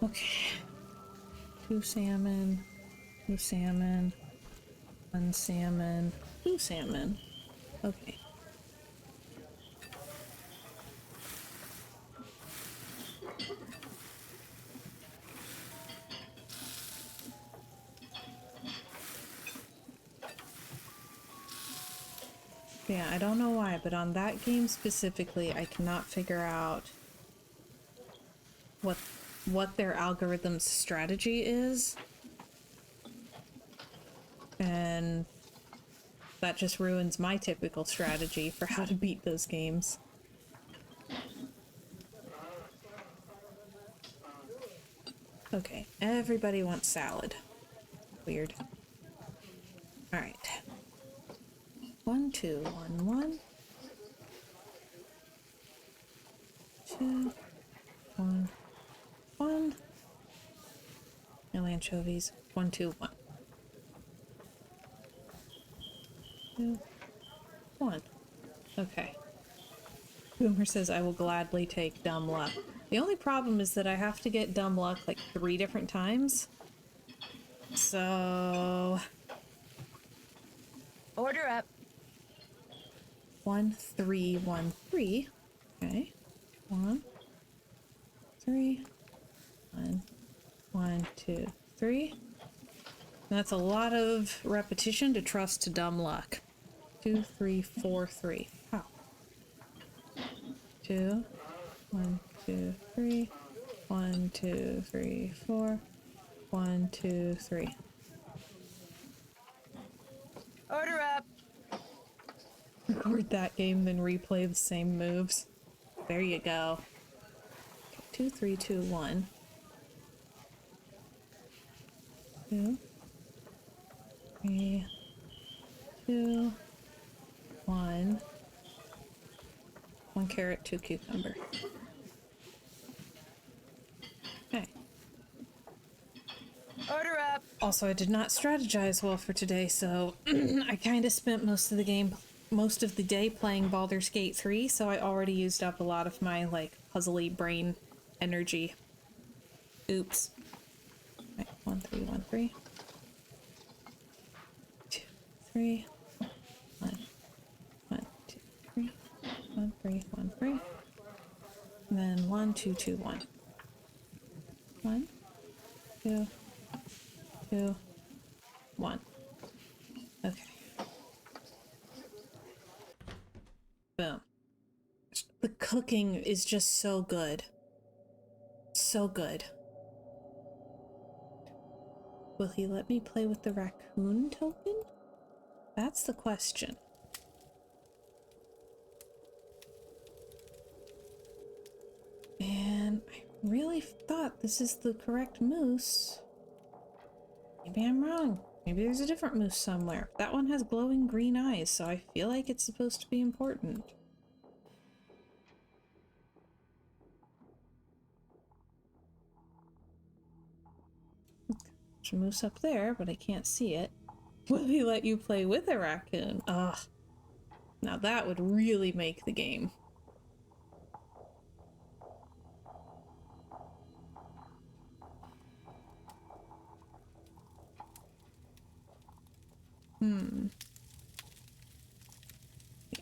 Okay. 2 salmon, 2 salmon, 1 salmon, 2 salmon. Okay. Yeah, I don't know why, but on that game specifically, I cannot figure out what their algorithm's strategy is. And that just ruins my typical strategy for how to beat those games. Okay, everybody wants salad. Weird. Alright. 1, 2, 1, 1. 2, 1, 1. No anchovies. 1, 2, 1. 2, 1. Okay. Boomer says I will gladly take dumb luck. The only problem is that I have to get dumb luck like 3 different times. So... Order up. 1, 3, 1, 3. Okay. 1, 3, 1, 1, 2, 3. That's a lot of repetition to trust to dumb luck. 2, 3, 4, 3. Wow. 2, 1, 2, 3. 1, 2, 3, 4. 1, 2, 3. Order up. Record that game, then replay the same moves. There you go. 2, 3, 2, 1. 2, 3, 2, 1. 1 carrot, 2 cucumber. Okay. Order up. Also, I did not strategize well for today, so I kind of spent most of the day playing Baldur's Gate 3, so I already used up a lot of my, like, puzzly brain energy. Oops. Right, 1, 3, 1, 3. 2, 3. 1, 1, 2, 3. 1, 3, 1, 3. And then 1, 2, 2, 1. 1, 2, 2, 1. Okay. Boom. The cooking is just so good. So good. Will he let me play with the raccoon token? That's the question. And I really thought this is the correct moose. Maybe I'm wrong. Maybe there's a different moose somewhere. That one has glowing green eyes, so I feel like it's supposed to be important. There's a moose up there, but I can't see it. Will he let you play with a raccoon? Ugh. Now that would really make the game.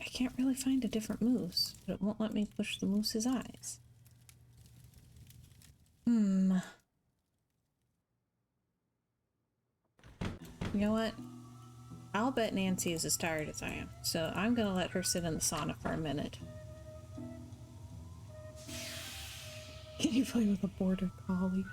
I can't really find a different moose, but it won't let me push the moose's eyes. You know what? I'll bet Nancy is as tired as I am, so I'm gonna let her sit in the sauna for a minute. Can you play with a border collie?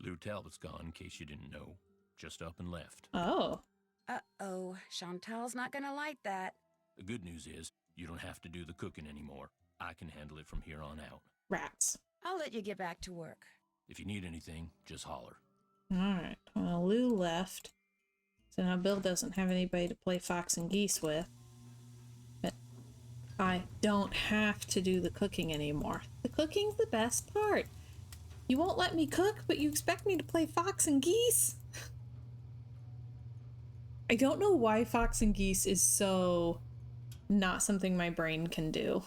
Lou Talbot's gone, in case you didn't know. Just up and left. Oh. Uh-oh. Chantal's not gonna like that. The good news is, you don't have to do the cooking anymore. I can handle it from here on out. Rats. I'll let you get back to work. If you need anything, just holler. Alright, well, Lou left. So now Bill doesn't have anybody to play fox and geese with. But I don't have to do the cooking anymore. The cooking's the best part. You won't let me cook, but you expect me to play fox and geese? I don't know why fox and geese is so not something my brain can do.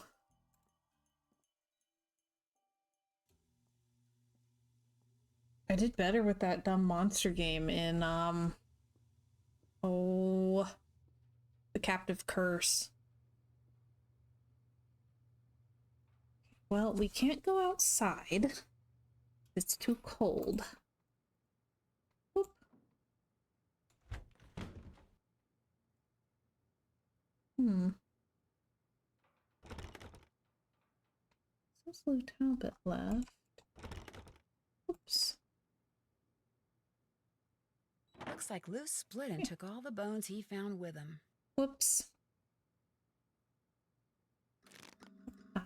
I did better with that dumb monster game in, oh, The Captive Curse. Well, we can't go outside. It's too cold. Whoop. So Lou Talbot left. Oops. Looks like Lou split and took all the bones he found with him. Whoops.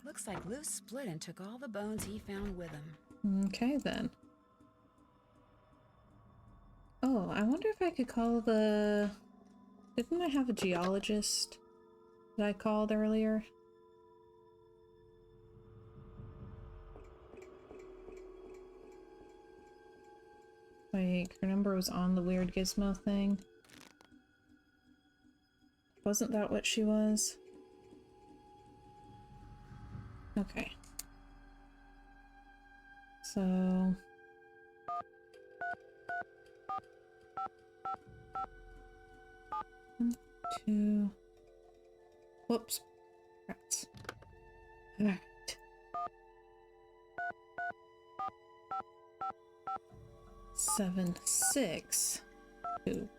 Looks like Lou split and took all the bones he found with him. Okay, then. Oh, I wonder if I could call the... Didn't I have a geologist that I called earlier? Like, her number was on the weird gizmo thing. Wasn't that what she was? Okay. So... One, two... Whoops. Rats. Alright. Seven, six, two. You've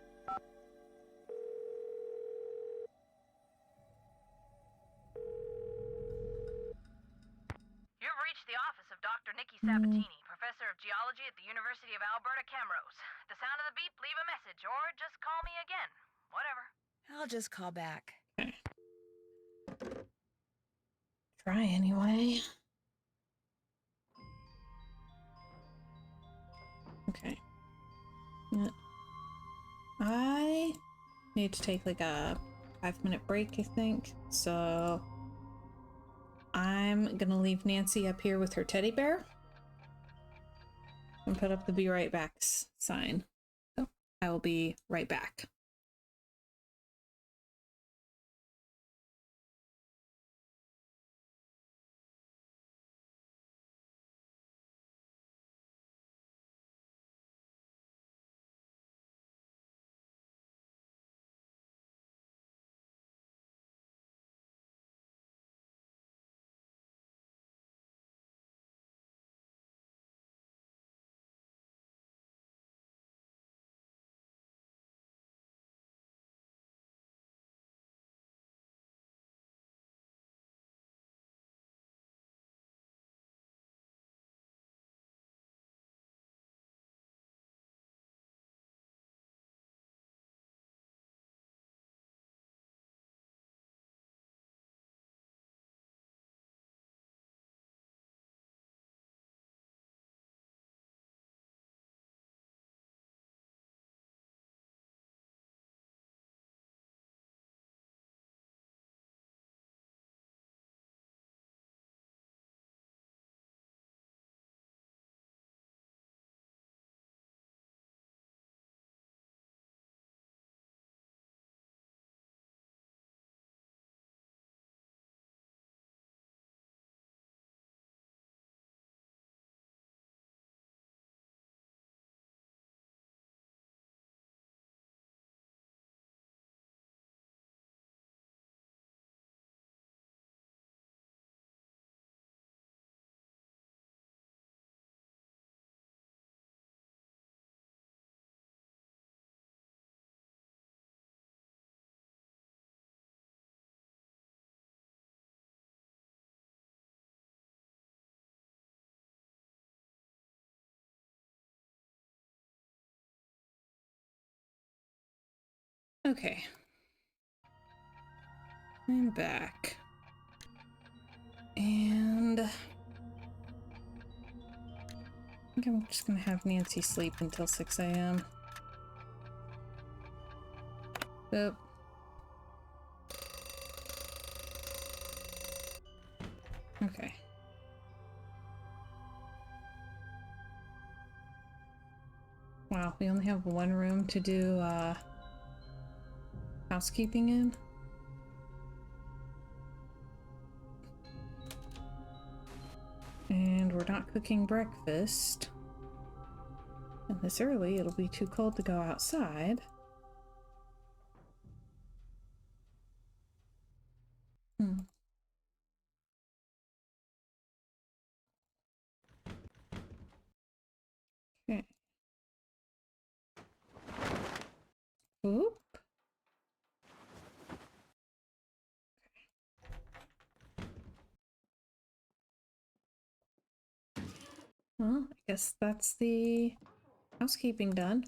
reached the office of Dr. Nikki Sabatini, professor of geology at the University of Alberta, Camrose. At the sound of the beep, leave a message, or just call me again. Whatever. I'll just call back. Okay. Try anyway. Okay. I need to take like a 5-minute break, I think. So I'm gonna leave Nancy up here with her teddy bear and put up the be right back sign. So I will be right back. Okay. I'm back. And I think I'm just gonna have Nancy sleep until 6 a.m. Yep. Okay. Wow, we only have one room to do housekeeping in. And we're not cooking breakfast. And this early, it'll be too cold to go outside. Okay. Oop. Well, I guess that's the housekeeping done.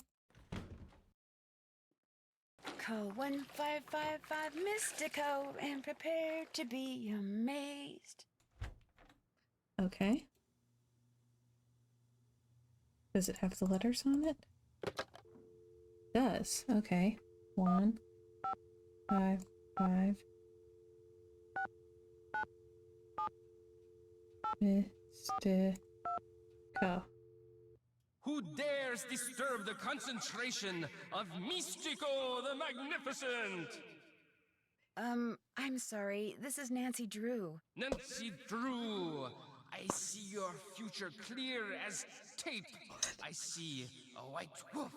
Call 1555 Mystico and prepare to be amazed. Okay. Does it have the letters on it? Does. Okay. 1, 5, 5. Mystico. Who dares disturb the concentration of Mystico the Magnificent? I'm sorry. This is Nancy Drew. Nancy Drew, I see your future clear as tape. I see a white wolf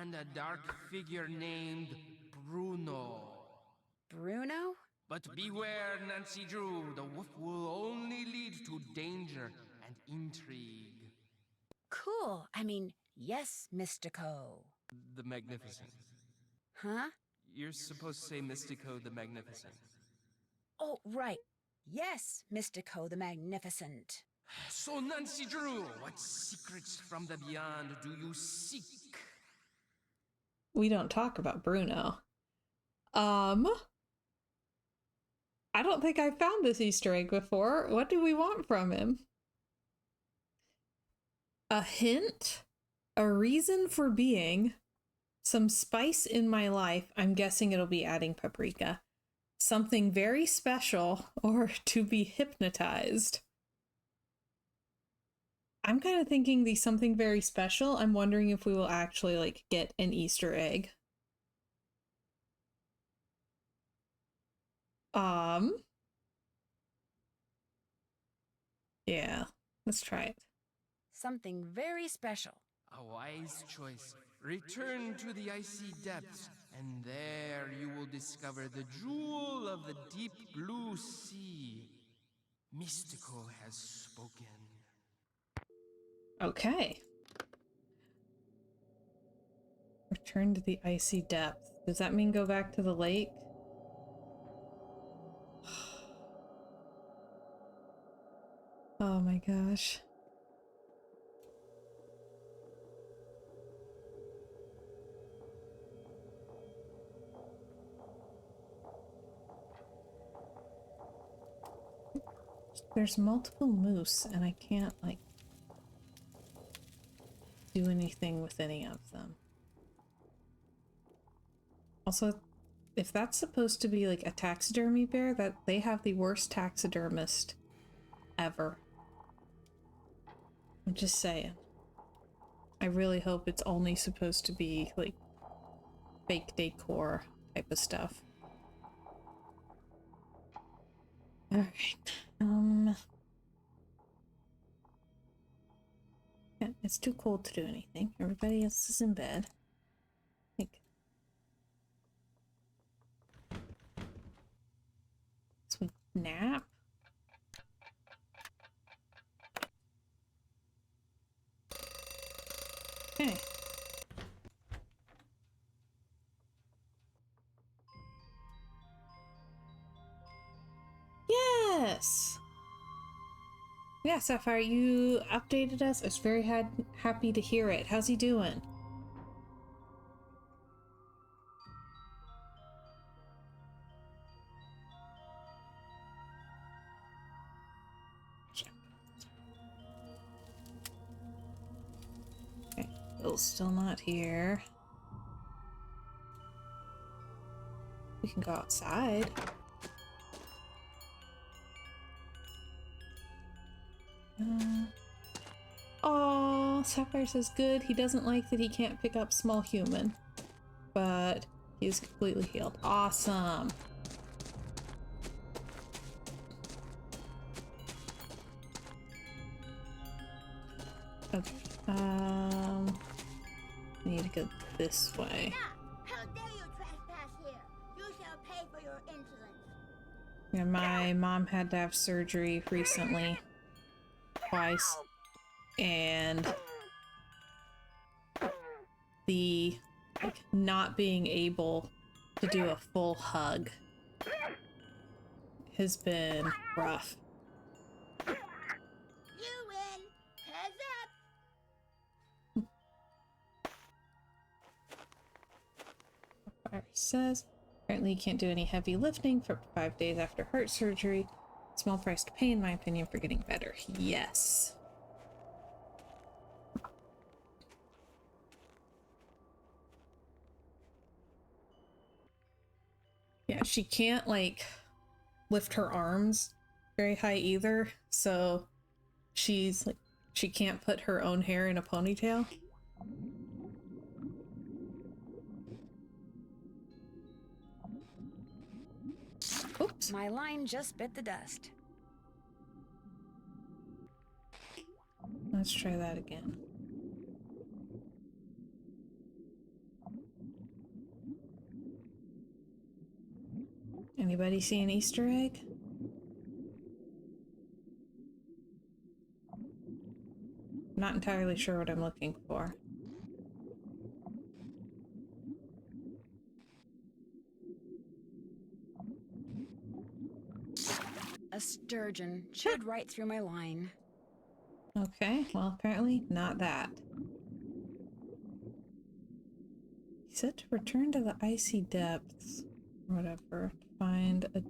and a dark figure named Bruno. Bruno? But beware, Nancy Drew, the wolf will only lead to danger and intrigue. Cool. I mean, yes, Mystico. The Magnificent. Huh? You're supposed to say Mystico the Magnificent. Oh, right. Yes, Mystico the Magnificent. So, Nancy Drew, what secrets from the beyond do you seek? We don't talk about Bruno. I don't think I found this Easter egg before. What do we want from him? A hint? A reason for being? Some spice in my life. I'm guessing it'll be adding paprika. Something very special, or to be hypnotized. I'm kind of thinking the something very special. I'm wondering if we will actually like get an Easter egg. Yeah, let's try it. Something very special. A wise choice. Return to the icy depths, and there you will discover the jewel of the deep blue sea. Mystico has spoken. Okay. Return to the icy depth. Does that mean go back to the lake? Oh my gosh. There's multiple moose and I can't like do anything with any of them. Also, if that's supposed to be like a taxidermy bear, that they have the worst taxidermist ever. I'm just saying. I really hope it's only supposed to be like fake decor type of stuff. Alright. Yeah, it's too cold to do anything. Everybody else is in bed. Like, sweet nap. Okay. Yes! Yeah, Sapphire, you updated us. I was very happy to hear it. How's he doing? Bill's still not here. We can go outside. Oh, Sapphire says good. He doesn't like that he can't pick up small human, but he's completely healed. Awesome. Okay. We need to go this way. How dare you trespass here? You shall pay for your insolence. Yeah, my mom had to have surgery recently, twice, and the not being able to do a full hug has been rough. You win. Heads up. Fire says apparently you can't do any heavy lifting for up to 5 days after heart surgery. Small price to pay, in my opinion, for getting better. Yes. Yeah, she can't like lift her arms very high either, so she's like she can't put her own hair in a ponytail. Oops. My line just bit the dust. Let's try that again. Anybody see an Easter egg? Not entirely sure what I'm looking for. A sturgeon chewed right through my line. Okay, well, apparently not that. He said to return to the icy depths, or whatever, to find a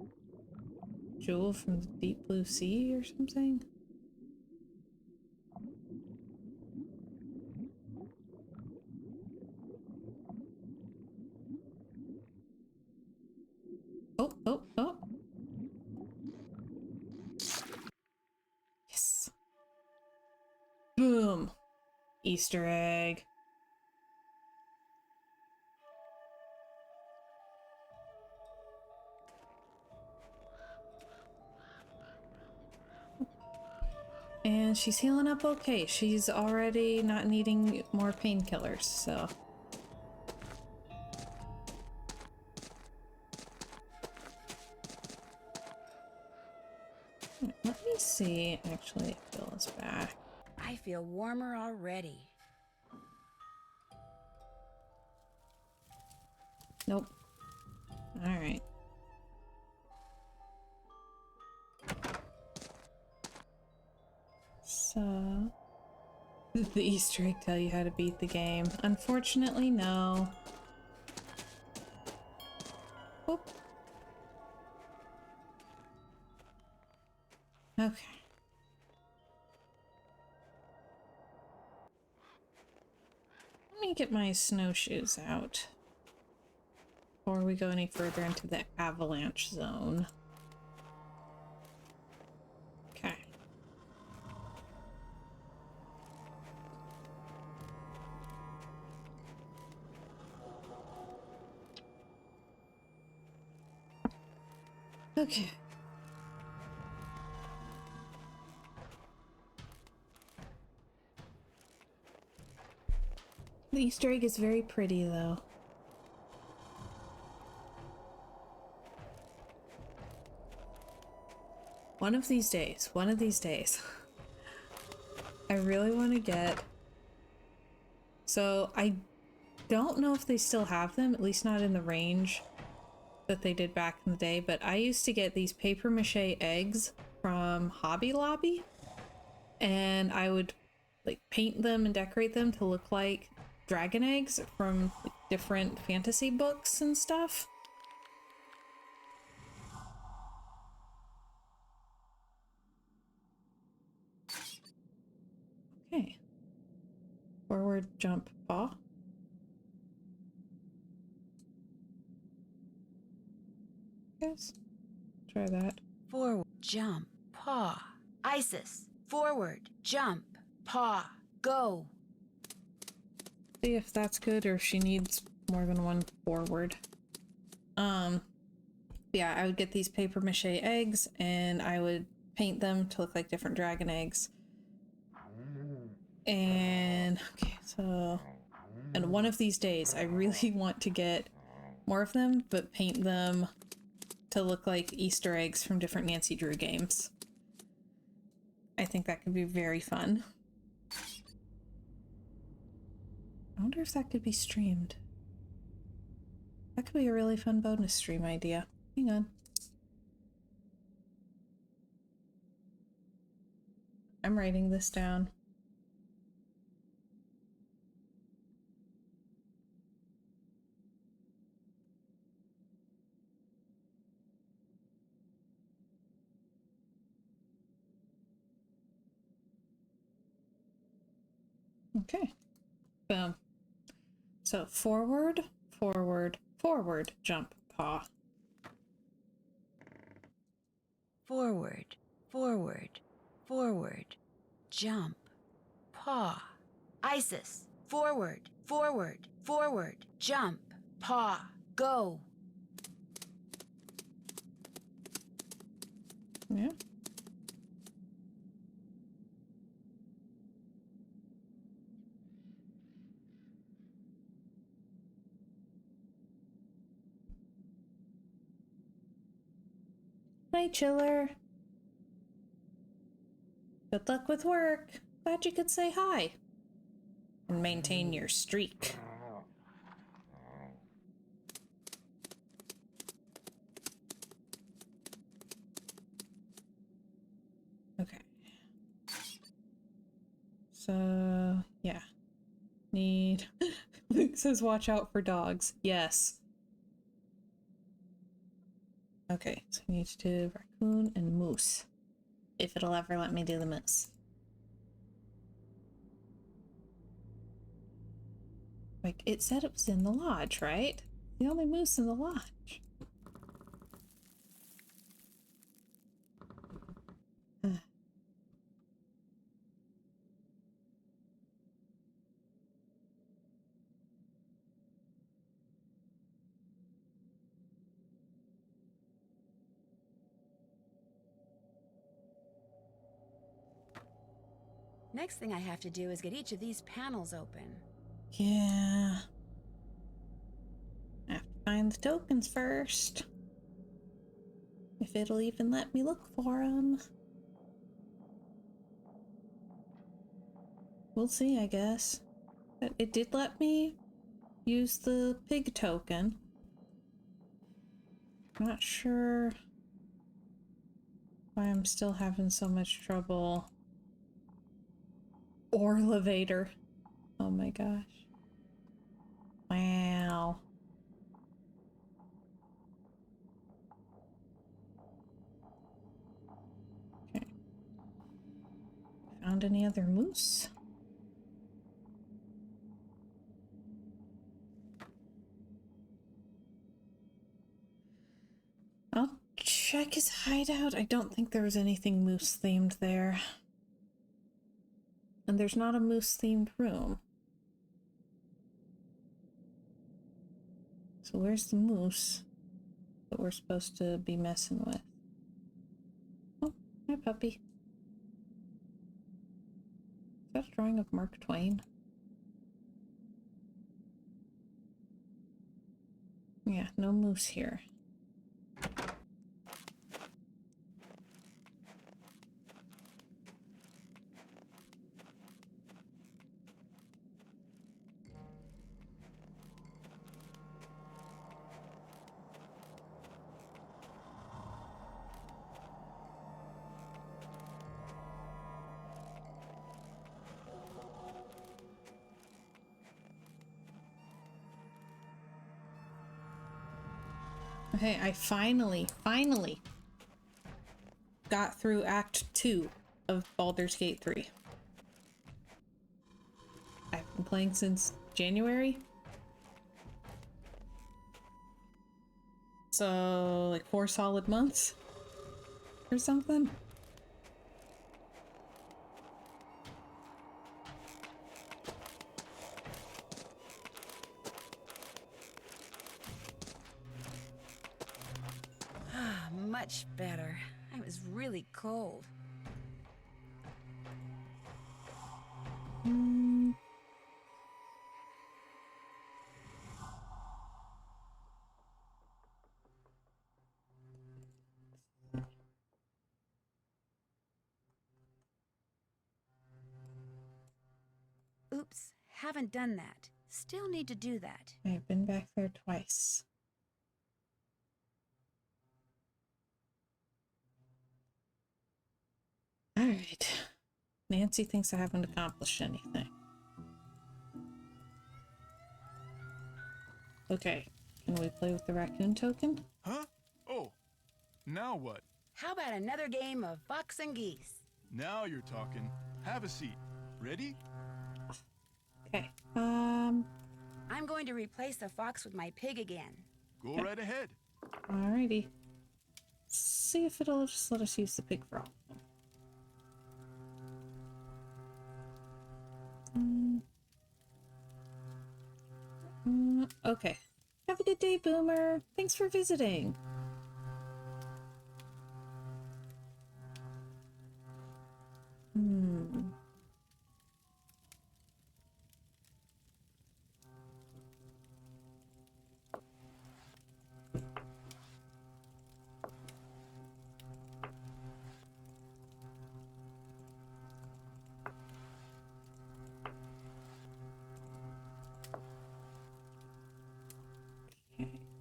jewel from the deep blue sea or something. Oh, oh, oh. Yes. Boom. Easter egg. And she's healing up okay. She's already not needing more painkillers, so. Let me see, actually, if Bill is back. I feel warmer already. Nope. Alright. So... Did the Easter egg tell you how to beat the game? Unfortunately, no. Whoop. Okay. Let me get my snowshoes out before we go any further into the avalanche zone. Okay. Okay. The Easter egg is very pretty, though. One of these days, I really want to get... So, I don't know if they still have them, at least not in the range that they did back in the day, but I used to get these paper mache eggs from Hobby Lobby, and I would like paint them and decorate them to look like dragon eggs from like, different fantasy books and stuff. Okay. Forward, jump, paw. Yes. Try that. Forward, jump, paw. Isis. Forward, jump, paw. Go. See if that's good or if she needs more than one forward. Yeah, I would get these paper mache eggs and I would paint them to look like different dragon eggs. And okay, so and one of these days I really want to get more of them, but paint them to look like Easter eggs from different Nancy Drew games. I think that could be very fun. I wonder if that could be streamed. That could be a really fun bonus stream idea. Hang on. I'm writing this down. Okay. Boom. So forward, forward, forward, jump, paw. Forward, forward, forward, jump, paw. Isis. Forward, forward, forward, jump, paw. Go. Yeah. Hi, Chiller. Good luck with work. Glad you could say hi. And maintain your streak. Okay. So, yeah. Need... Luke says watch out for dogs. Yes. Okay, so I need to do raccoon and moose. If it'll ever let me do the moose. Like, it said it was in the lodge, right? The only moose in the lodge. Next thing I have to do is get each of these panels open. Yeah. I have to find the tokens first. If it'll even let me look for them. We'll see, I guess. But it did let me use the pig token. Not sure why I'm still having so much trouble. Or elevator. Oh my gosh. Wow. Okay. Found any other moose? I'll check his hideout. I don't think there was anything moose themed there. And there's not a moose themed room. So where's the moose that we're supposed to be messing with? Oh, hi puppy. Is that a drawing of Mark Twain? Yeah, no moose here. Okay, I finally got through Act 2 of Baldur's Gate 3. I've Been playing since January. So, like 4 solid months or something. Ah, much better. I was really cold. Oops, haven't done that. Still need to do that. I've been back there twice. All right. Nancy thinks I haven't accomplished anything. Okay. Can we play with the raccoon token? Huh? Oh, now what? How about another game of fox and geese? Now you're talking. Have a seat. Ready? Okay. I'm going to replace the fox with my pig again. Go right ahead. Alrighty. See if it'll just let us use the pig for all of them. Okay. Have a good day, Boomer. Thanks for visiting.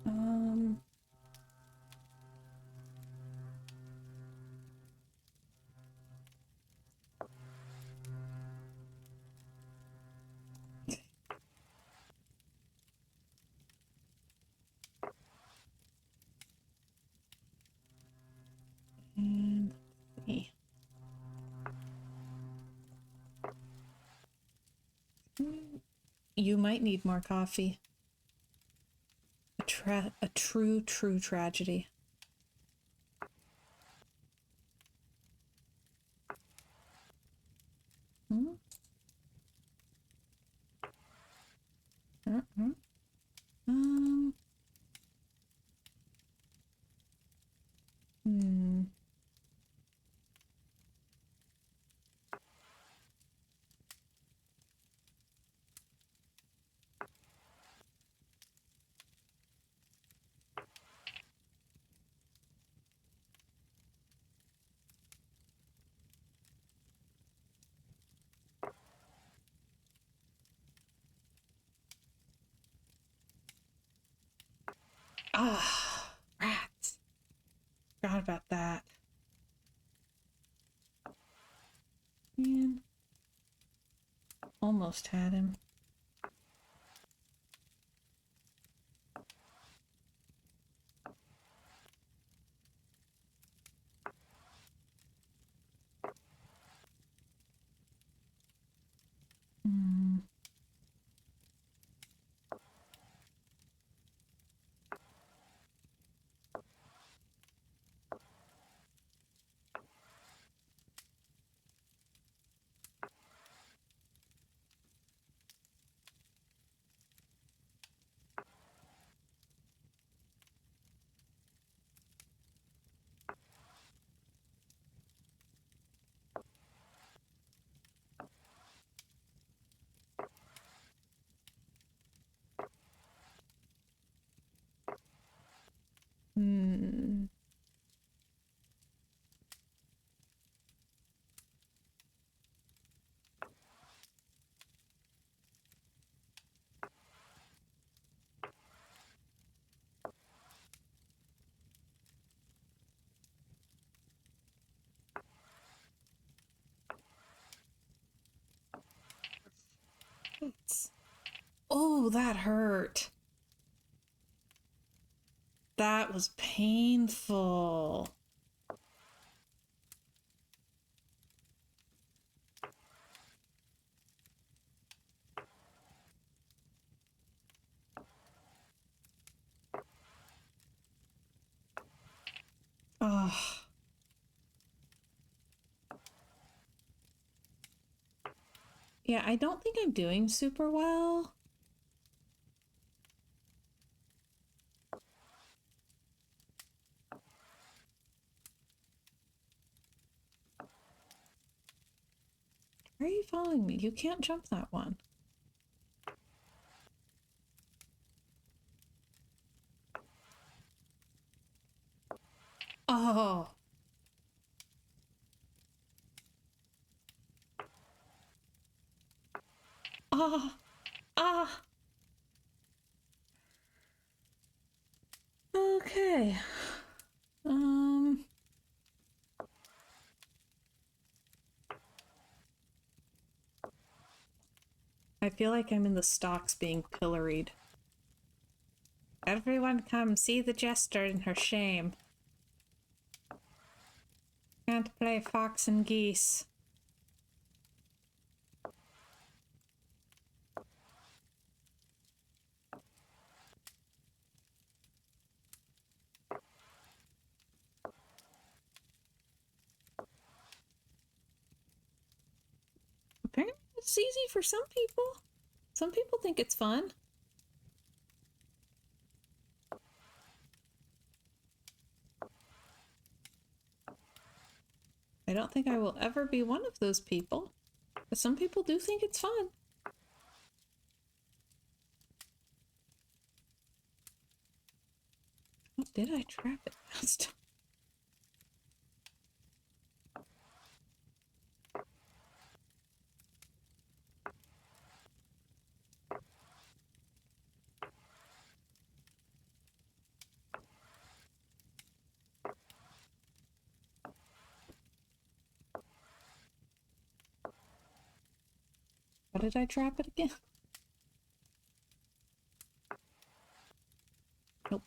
Um, and let's see. You might need more coffee. A true tragedy. Hmm? Mm-hmm. Hmm. Ah, rats. Forgot about that. Man. Almost had him. Hmm. Hmm. Oh, that hurt. That was painful. Oh. Yeah, I don't think I'm doing super well. Why are you following me? You can't jump that one. Oh. Ah. Ah. Okay. I feel like I'm in the stocks being pilloried. Everyone come see the jester in her shame. Can't play fox and geese. Apparently it's easy for some people. Some people think it's fun. I don't think I will ever be one of those people, but some people do think it's fun. How did I trap it last time? How did I trap it again? Nope.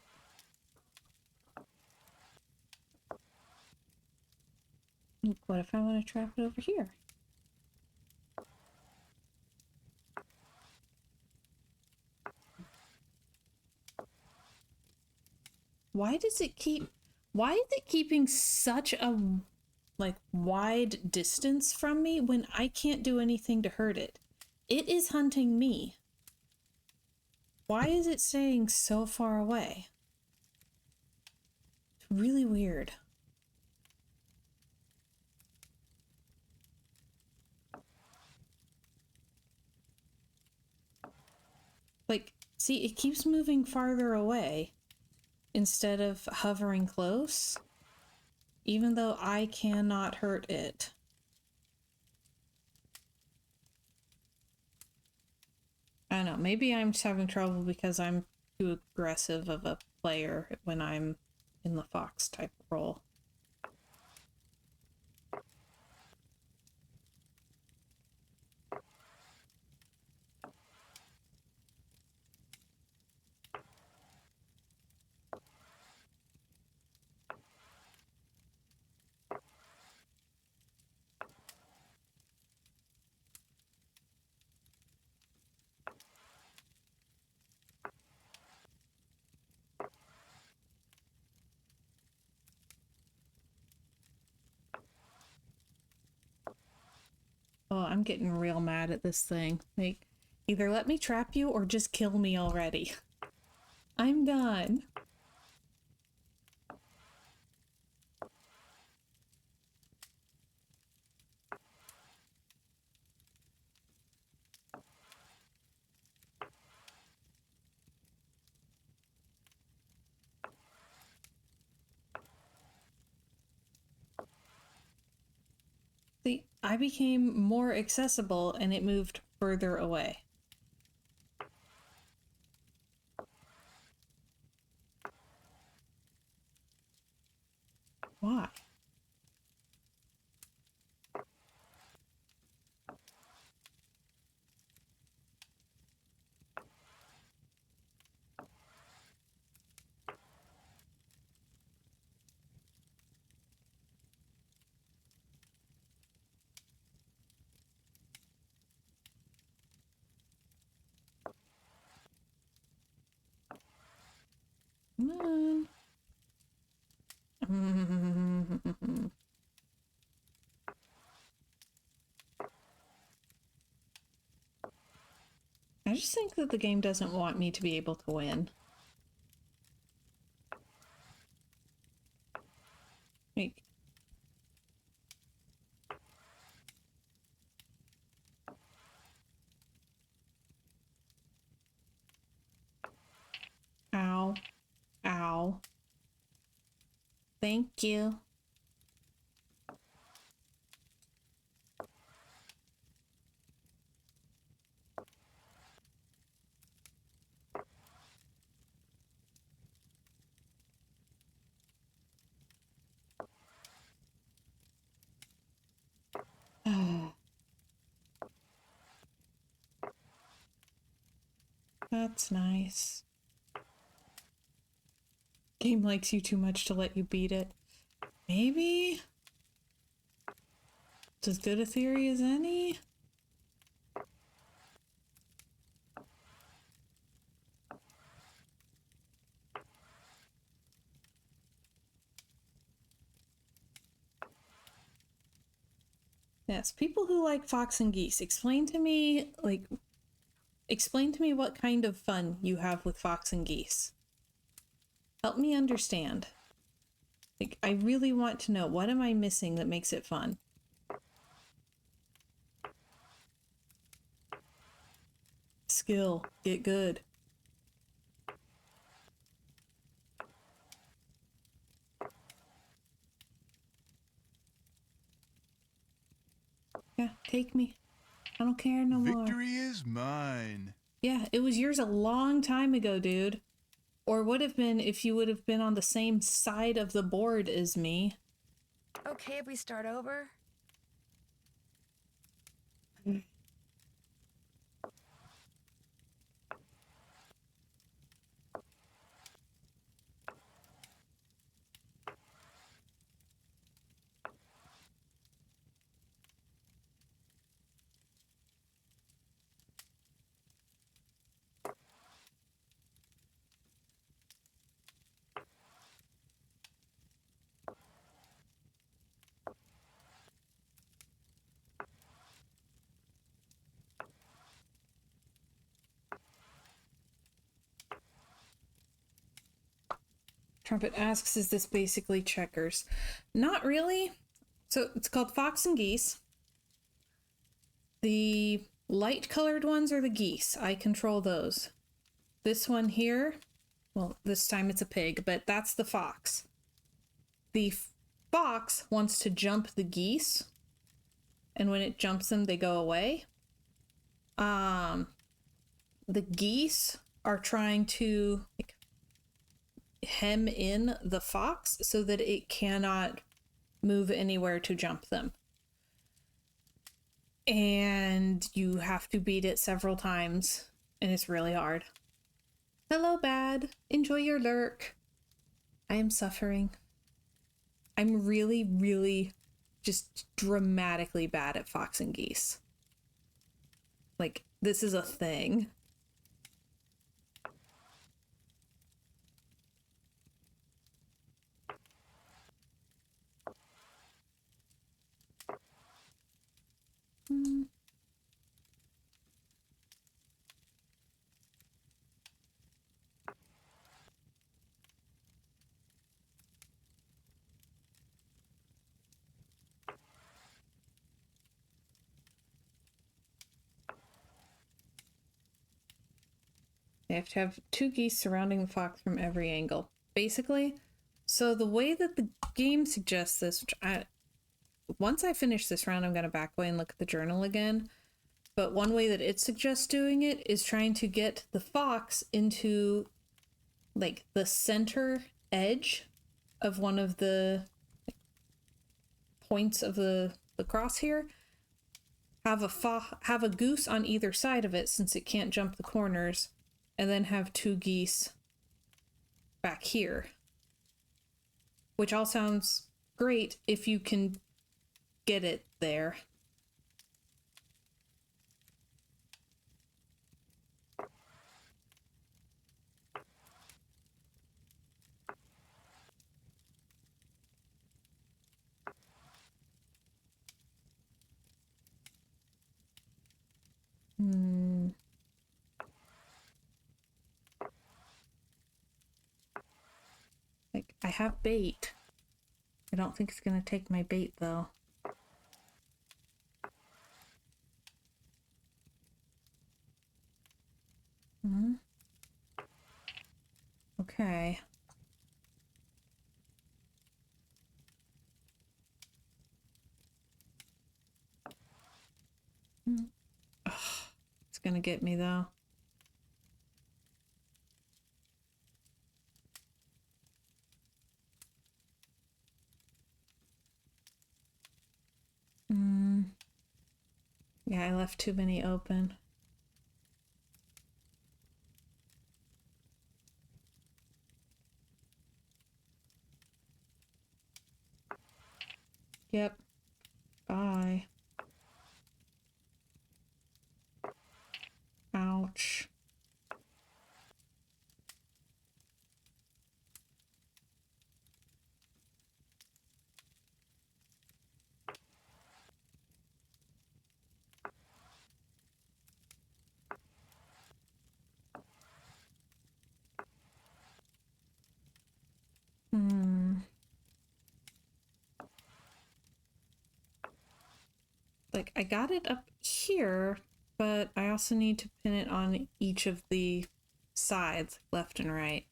What if I want to trap it over here? Why is it keeping such a like wide distance from me when I can't do anything to hurt it? It is hunting me. Why is it staying so far away? It's really weird. Like, see, it keeps moving farther away instead of hovering close, even though I cannot hurt it. I don't know, maybe I'm just having trouble because I'm too aggressive of a player when I'm in the fox type role. Oh, I'm getting real mad at this thing. Like, either let me trap you or just kill me already. I'm done. See, I became more accessible and it moved further away. Why? Come on. just think that the game doesn't want me to be able to win. Like, ow. Ow. Thank you. That's nice. Game likes you too much to let you beat it. Maybe? It's as good a theory as any? Yes, people who like Fox and Geese, explain to me what kind of fun you have with Fox and Geese. Help me understand. Like, I really want to know, what am I missing that makes it fun? Skill. Get good. Yeah, take me. I don't care no more. Victory is mine. Yeah, it was yours a long time ago, dude. Or would have been if you would have been on the same side of the board as me. Okay, if we start over? Trumpet asks, is this basically checkers? Not really. So it's called Fox and Geese. The light colored ones are the geese. I control those. This one here, well, this time it's a pig, but that's the fox. The fox wants to jump the geese, and when it jumps them, they go away. The geese are trying to hem in the fox so that it cannot move anywhere to jump them. And you have to beat it several times, and it's really hard. Hello, Bad. Enjoy your lurk. I am suffering. I'm really, really just dramatically bad at Fox and Geese. Like, this is a thing. You have to have two geese surrounding the fox from every angle, basically. So the way that the game suggests this, which once I finish this round, I'm going to back away and look at the journal again. But one way that it suggests doing it is trying to get the fox into, like, the center edge of one of the points of the cross here. Have a goose on either side of it, since it can't jump the corners, and then have two geese back here. Which all sounds great if you can get it there. Like, I have bait. I don't think it's gonna take my bait, though. Hmm. Okay. Ugh, it's gonna get me, though. Yeah, I left too many open. Yep. Bye. Ouch. Like, I got it up here, but I also need to pin it on each of the sides, left and right.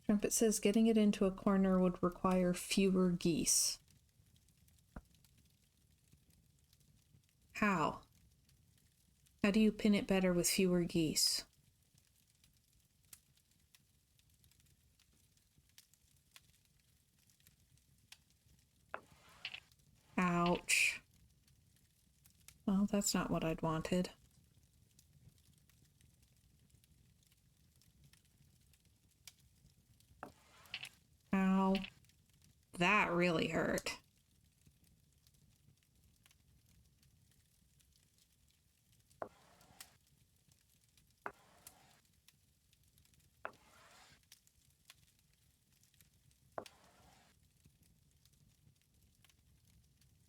Trumpet says getting it into a corner would require fewer geese. How? How do you pin it better with fewer geese? Ouch. Well, that's not what I'd wanted. Ow. That really hurt.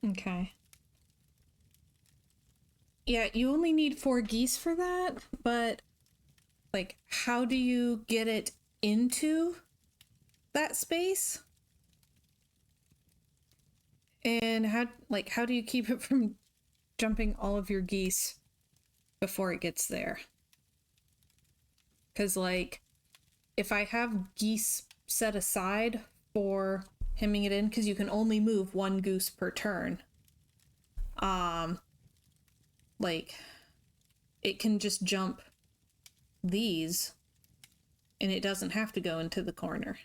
Okay. Yeah, you only need 4 geese for that, but like, how do you get it into that space? And how do you keep it from jumping all of your geese before it gets there? Because, like, if I have geese set aside for hemming it in, because you can only move 1 goose per turn, like, it can just jump these and it doesn't have to go into the corner.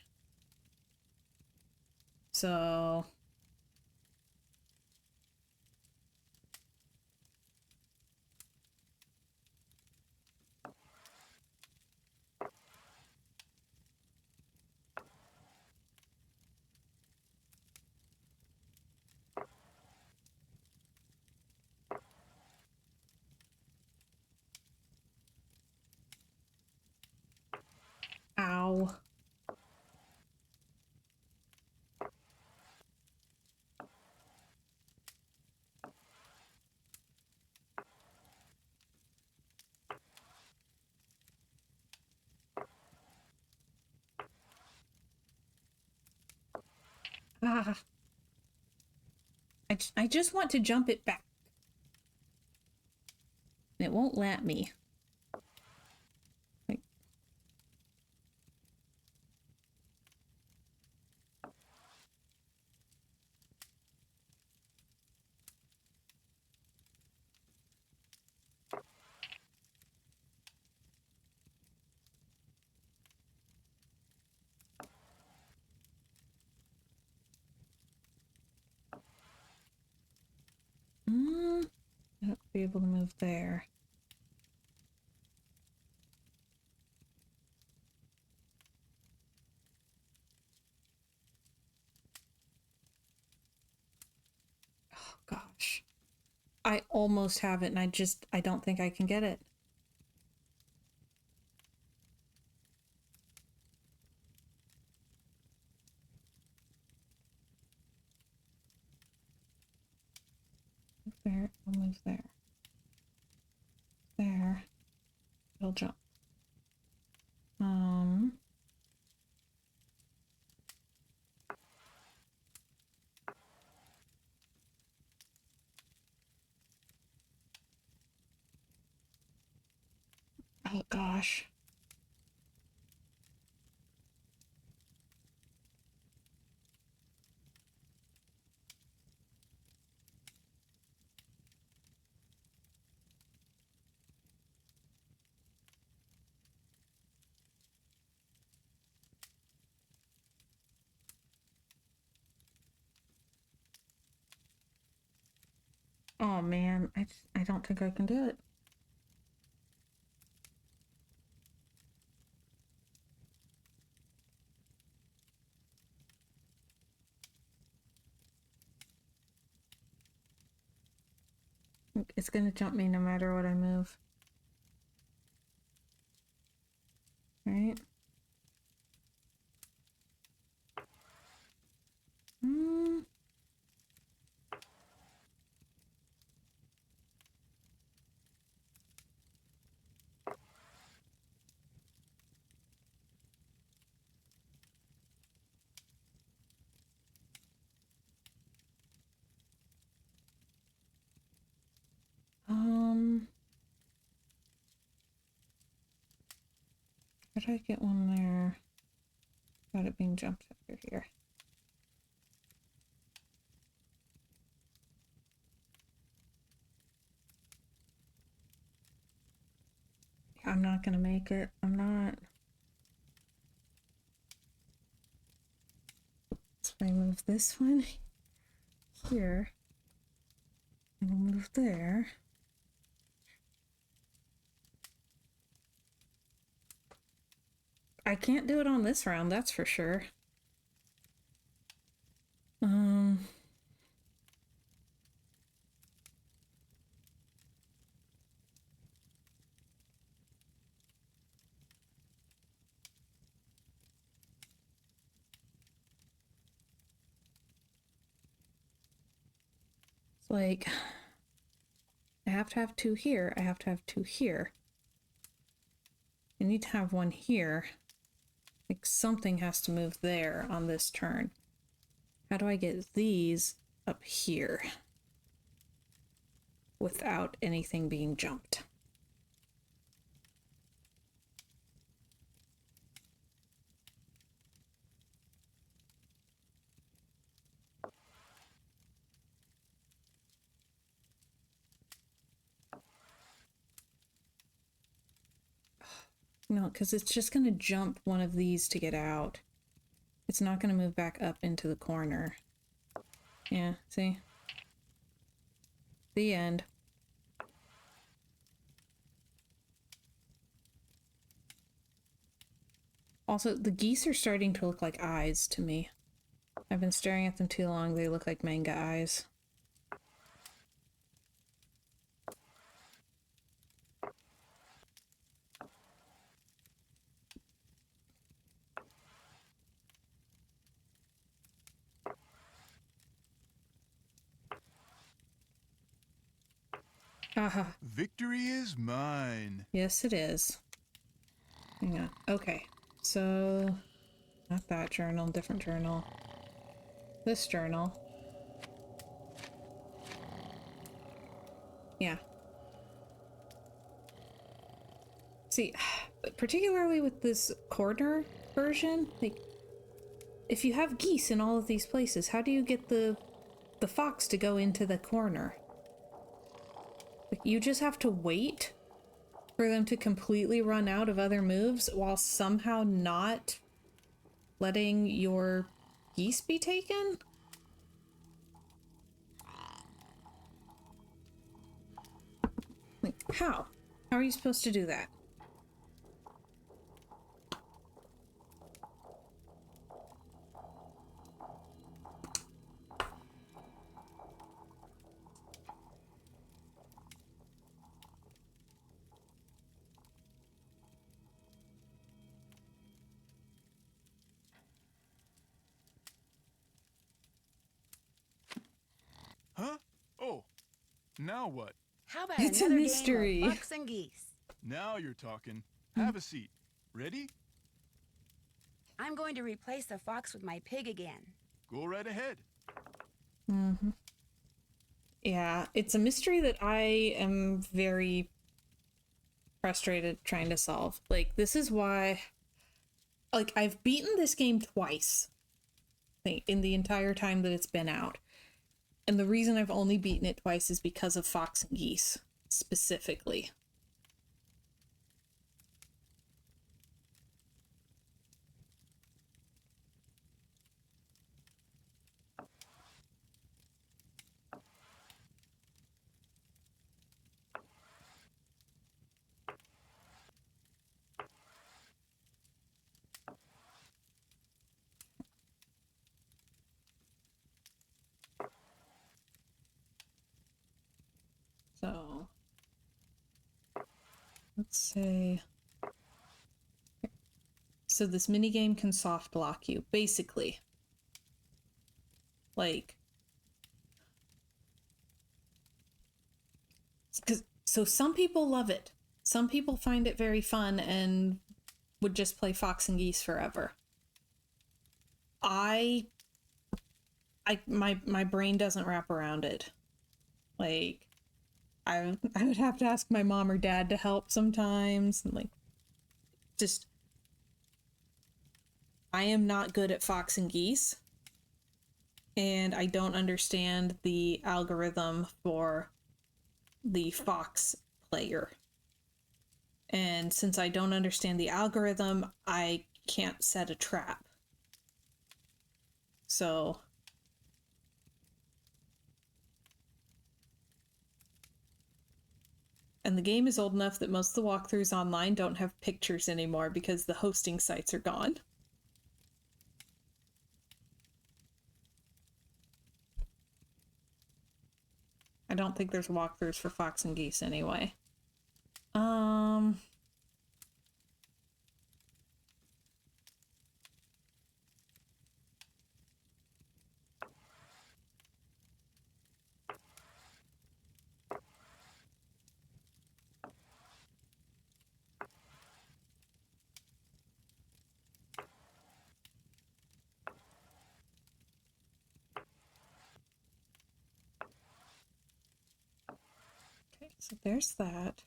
So ow. Ah. I just want to jump it back. It won't let me. Like, I don't be able to move there. Oh gosh. I almost have it and I don't think I can get it. there, I'll move there. There. It'll jump. Oh gosh. Oh man, I don't think I can do it. It's gonna jump me no matter what I move. Right? How did I get one there? Got it being jumped over here. I'm not gonna make it. I'm not. So I move this one here. And I'll move there. I can't do it on this round, that's for sure. It's like, I have to have 2 here. I have to have 2 here. I need to have 1 here. Like something has to move there on this turn. How do I get these up here without anything being jumped? No, because it's just going to jump one of these to get out. It's not going to move back up into the corner. Yeah, see? The end. Also, the geese are starting to look like eyes to me. I've been staring at them too long. They look like manga eyes. Aha. Victory is mine. Yes, it is. Hang on. Okay. So, not that journal, different journal. This journal. Yeah. See, particularly with this corner version, like, if you have geese in all of these places, how do you get the fox to go into the corner? Like, you just have to wait for them to completely run out of other moves while somehow not letting your geese be taken? Like, how? How are you supposed to do that? Huh? Oh, Now what? How about It's a another mystery. game of fox and geese? Now you're talking. Have a seat. Ready? I'm going to replace the fox with my pig again. Go right ahead. Mm-hmm. Yeah, it's a mystery that I am very frustrated trying to solve. Like, this is why, like, I've beaten this game twice in the entire time that it's been out. And the reason I've only beaten it twice is because of fox and geese, specifically. So, let's say... So this minigame can soft lock you, basically. Like... So some people love it. Some people find it very fun and would just play fox and geese forever. My brain doesn't wrap around it. Like, I would have to ask my mom or dad to help sometimes, and like, just, I am not good at fox and geese, and I don't understand the algorithm for the fox player. And since I don't understand the algorithm, I can't set a trap. So... And the game is old enough that most of the walkthroughs online don't have pictures anymore because the hosting sites are gone. I don't think there's walkthroughs for fox and geese anyway. Okay, so there's that.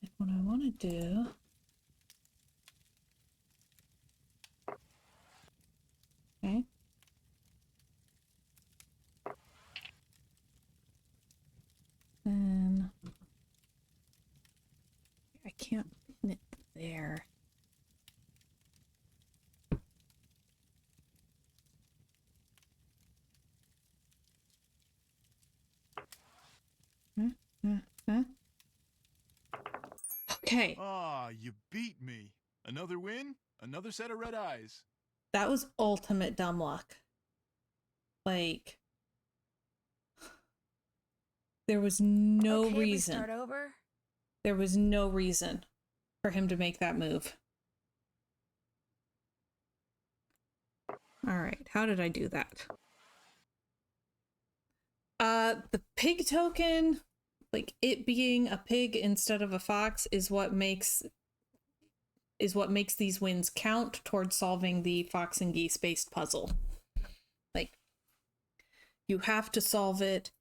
And what I want to do... Okay. Then... I can't pin it there. Okay. Ah, you beat me. Another win, another set of red eyes. That was ultimate dumb luck. Like, there was no Okay, reason. we start over? There was no reason for him to make that move. All right, how did I do that? The pig token, like it being a pig instead of a fox, is what makes these wins count towards solving the fox and geese based puzzle. Like, you have to solve it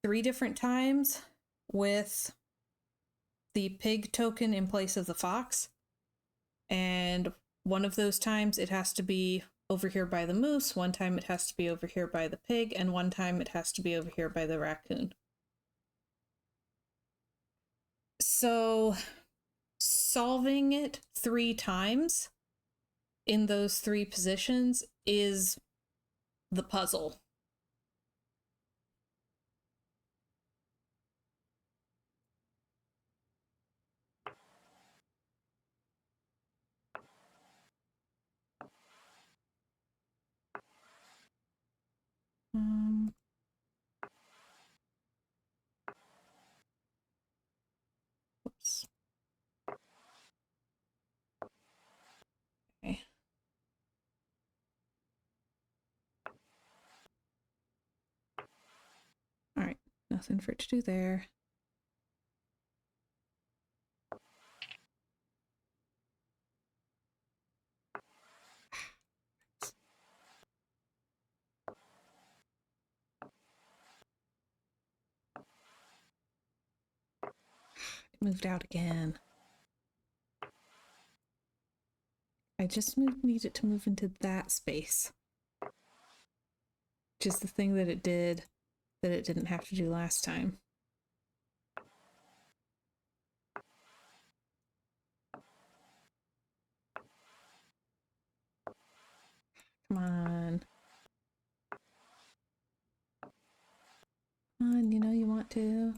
3 different times with the pig token in place of the fox, and one of those times it has to be over here by the moose, one time it has to be over here by the pig, and one time it has to be over here by the raccoon. So solving it 3 times in those 3 positions is the puzzle. Oops. Okay. All right. Nothing for it to do there. It moved out again. I just need it to move into that space. Which is the thing that it did that it didn't have to do last time. Come on. Come on, you know you want to.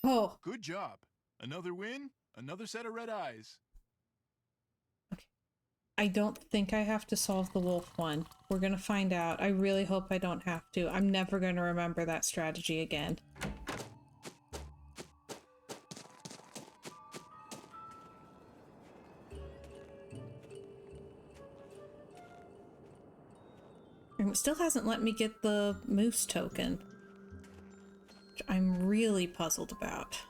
Oh. Good job. Another win, another set of red eyes. Okay. I don't think I have to solve the wolf one. We're gonna find out. I really hope I don't have to. I'm never gonna remember that strategy again. And it still hasn't let me get the moose token, which I'm really puzzled about.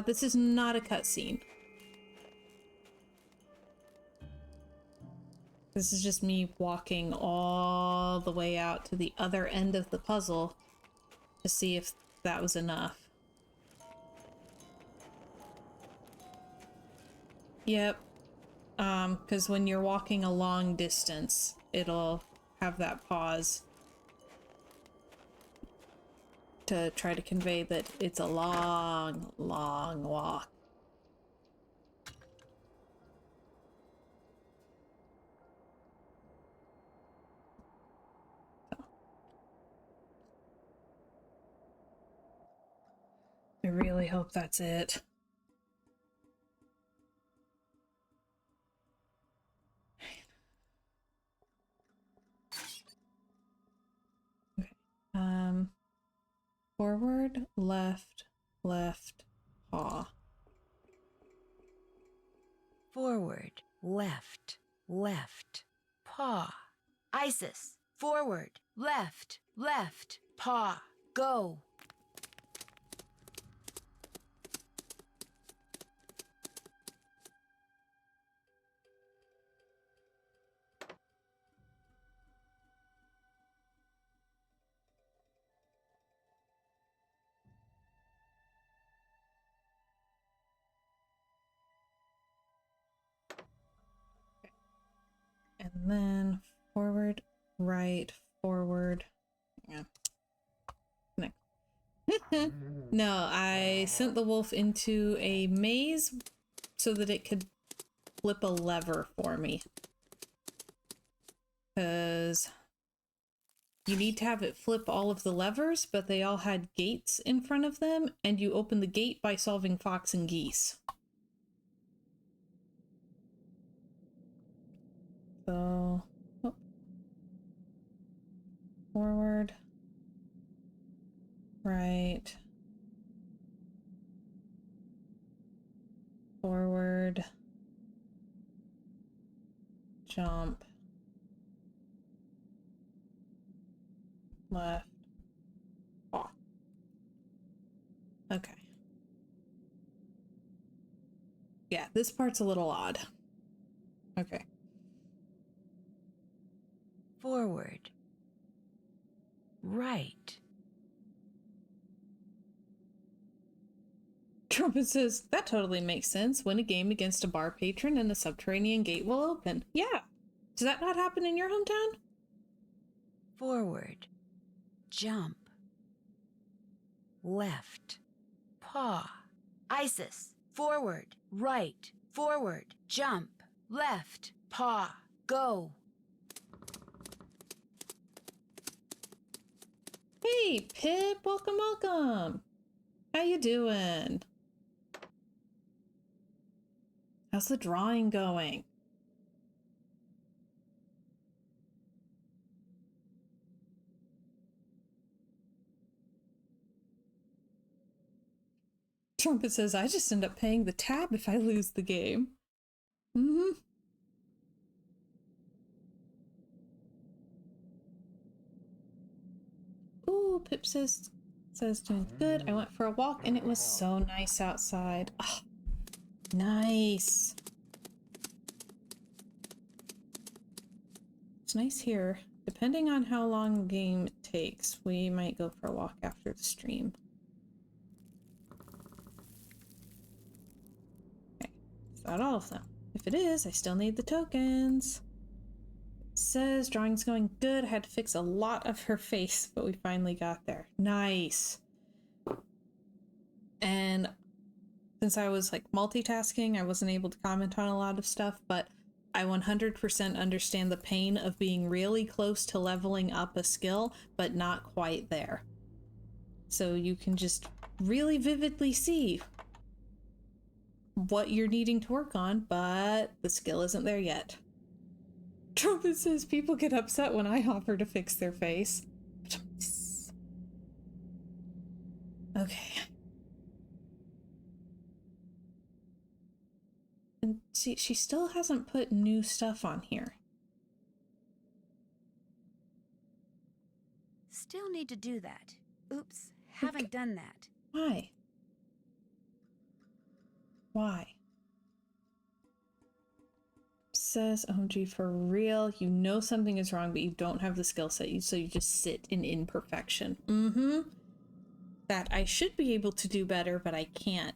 This is not a cutscene. This is just me walking all the way out to the other end of the puzzle to see if that was enough. Yep. Because when you're walking a long distance, it'll have that pause to try to convey that it's a long, long walk. I really hope that's it. Okay. Forward, left, left, paw. Forward, left, left, paw. Isis, forward, left, paw. Go. And then forward, right, forward. Yeah. Connect. No, I sent the wolf into a maze so that it could flip a lever for me. Because you need to have it flip all of the levers, but they all had gates in front of them, and you open the gate by solving fox and geese. So, oh. Forward, right, forward, jump, left, off. Okay. Yeah, this part's a little odd. Okay. Forward. Right. Trumpet says, that totally makes sense. Win a game against a bar patron and a subterranean gate will open. Yeah. Does that not happen in your hometown? Forward. Jump. left, paw, Isis, forward, right, forward, jump, left, paw, go. Hey, Pip, welcome, welcome. How you doing? How's the drawing going? Trumpet says, I just end up paying the tab if I lose the game. Mm-hmm. Ooh, Pip says doing good. I went for a walk and it was so nice outside. Oh, nice. It's nice here. Depending on how long the game takes, we might go for a walk after the stream. Okay, is that all of them? If it is, I still need the tokens. It says drawing's going good. I had to fix a lot of her face, but we finally got there. Nice. And since I was like multitasking, I wasn't able to comment on a lot of stuff, but I 100% understand the pain of being really close to leveling up a skill, but not quite there. So you can just really vividly see what you're needing to work on, but the skill isn't there yet. Trumpet says people get upset when I offer to fix their face. Okay. And see, she still hasn't put new stuff on here. Still need to do that. Oops, haven't done that. Why? Why? Says, OMG, for real, you know something is wrong, but you don't have the skill set, so you just sit in imperfection. That I should be able to do better, but I can't.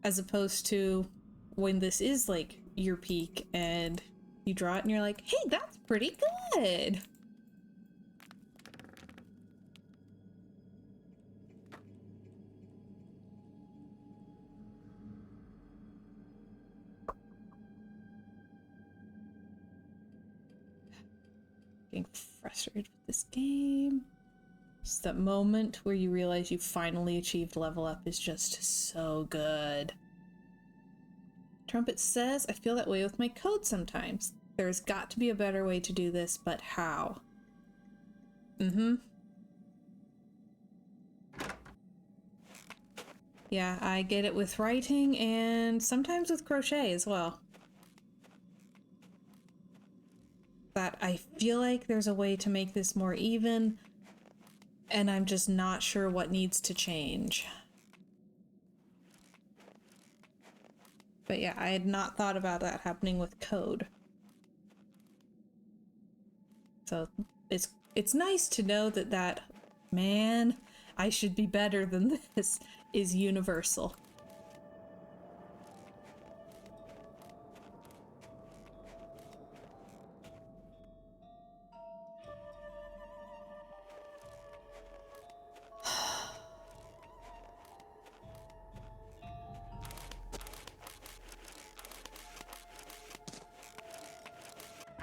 As opposed to when this is like your peak and you draw it and you're like, hey, that's pretty good. Getting frustrated with this game. Just that moment where you realize you finally achieved level up is just so good. Trumpet says, I feel that way with my code sometimes. There's got to be a better way to do this, but how? Yeah, I get it with writing and sometimes with crochet as well. But I feel like there's a way to make this more even, and I'm just not sure what needs to change. But yeah, I had not thought about that happening with code. So it's nice to know that man, I should be better than this is universal.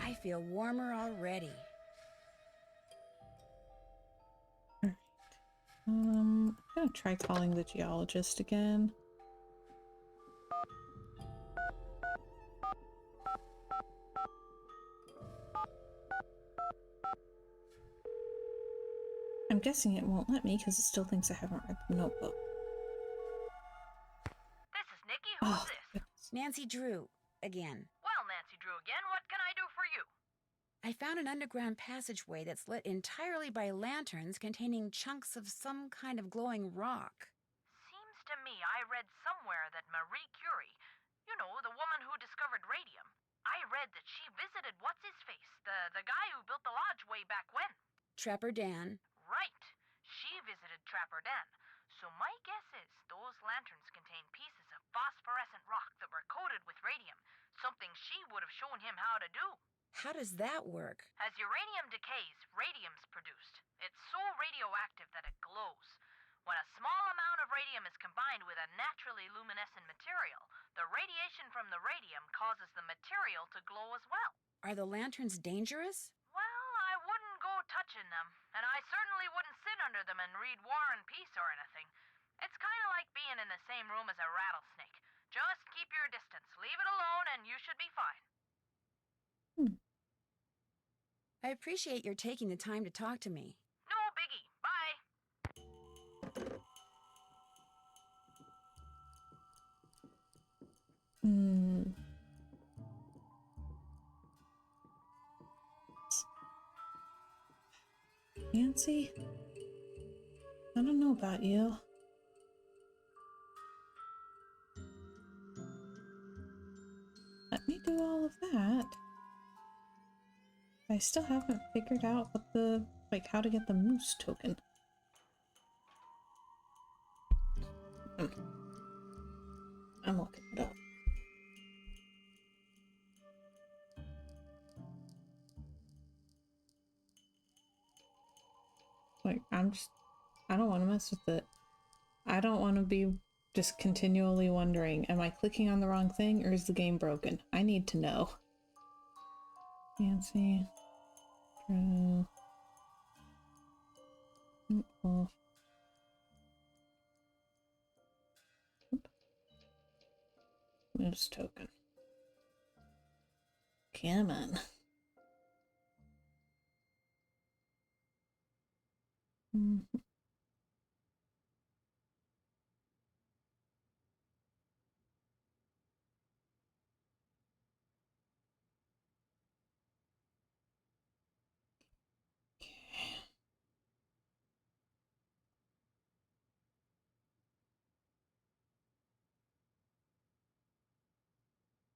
I feel warmer already. I'm gonna try calling the geologist again. I'm guessing it won't let me because it still thinks I haven't read the notebook. This is Nikki. Who's this? Goodness. Nancy Drew, again. Well, Nancy Drew again. What can I do for you? I found an underground passageway that's lit entirely by lanterns containing chunks of some kind of glowing rock. Seems to me I read somewhere that Marie Curie, you know, the woman who discovered radium, I read that she visited what's-his-face, the guy who built the lodge way back when. Trapper Dan. Right. She visited Trapper Dan. So my guess is those lanterns contain pieces of phosphorescent rock that were coated with radium, something she would have shown him how to do. How does that work? As uranium decays, radium's produced. It's so radioactive that it glows. When a small Are the lanterns dangerous? Well, I wouldn't go touching them, and I certainly wouldn't sit under them and read War and Peace or anything. It's kind of like being in the same room as a rattlesnake. Just keep your distance, leave it alone, and you should be fine. I appreciate your taking the time to talk to me. No biggie. Bye. Nancy? I don't know about you. Let me do all of that. I still haven't figured out what the, like, how to get the moose token. I'm looking it up. Like, I don't want to mess with it. I don't want to be just continually wondering, am I clicking on the wrong thing or is the game broken? I need to know. Nancy. Drew. Wolf. Moose token. Come on.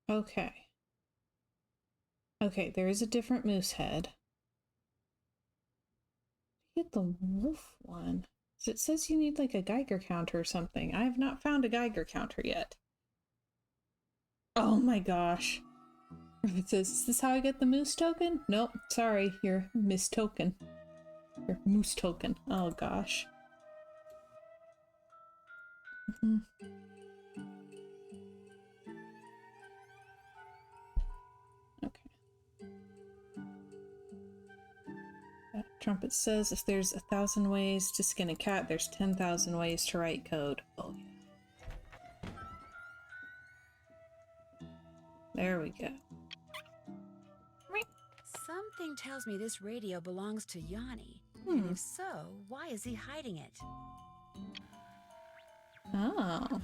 Okay. Okay, there is a different moose head. Get the wolf one. It says you need like a Geiger counter or something. I have not found a Geiger counter yet. Oh my gosh. It says, is this how I get the moose token? Nope, sorry, you're mistoken. Your moose token. Oh gosh. Okay. Trumpet says if there's 1,000 ways to skin a cat, there's 10,000 ways to write code. Oh yeah. There we go. Something tells me this radio belongs to Yanni. And if so, why is he hiding it? Oh.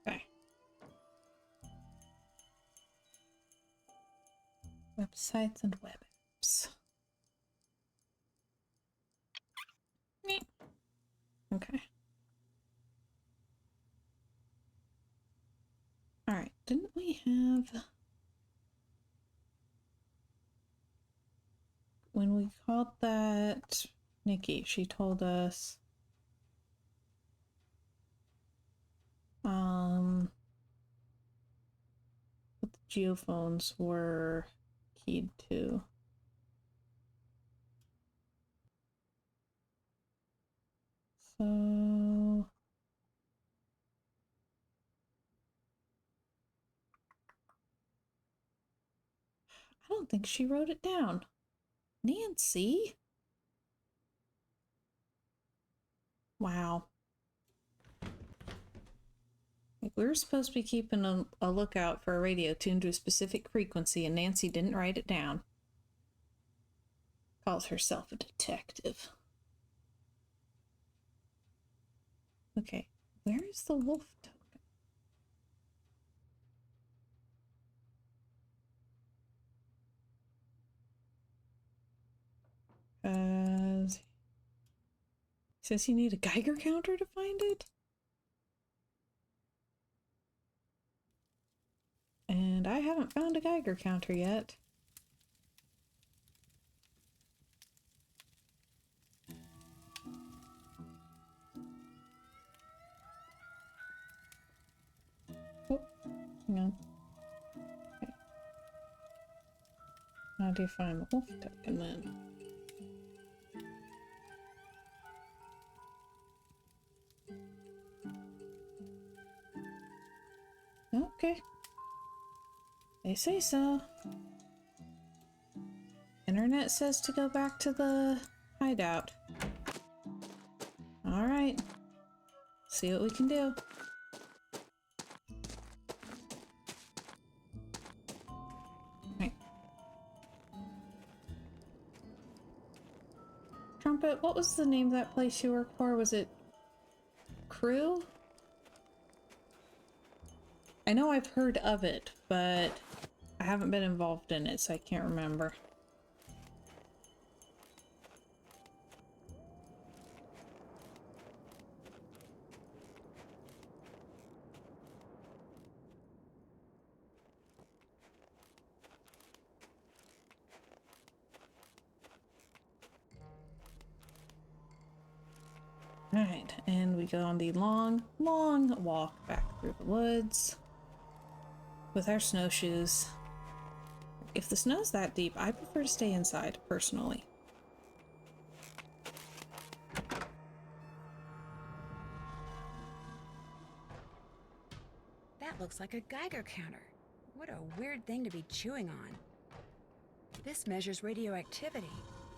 Okay. Websites and web apps. Okay. Alright, didn't we have... When we called that Nikki, she told us... what the geophones were keyed to. So... I don't think she wrote it down. Nancy? Wow. Like, we were supposed to be keeping a lookout for a radio tuned to a specific frequency, and Nancy didn't write it down. Calls herself a detective. Okay, where is the wolf token? Says you need a Geiger counter to find it? And I haven't found a Geiger counter yet. Oh, hang on. Okay. How do you find the wolf token then? Okay. They say so. Internet says to go back to the hideout. Alright. See what we can do. Right. Trumpet, what was the name of that place you worked for? Was it Crew? I know I've heard of it, but I haven't been involved in it, so I can't remember. Alright, and we go on the long, long walk back through the woods with our snowshoes. If the snow's that deep, I prefer to stay inside, personally. That looks like a Geiger counter. What a weird thing to be chewing on. This measures radioactivity.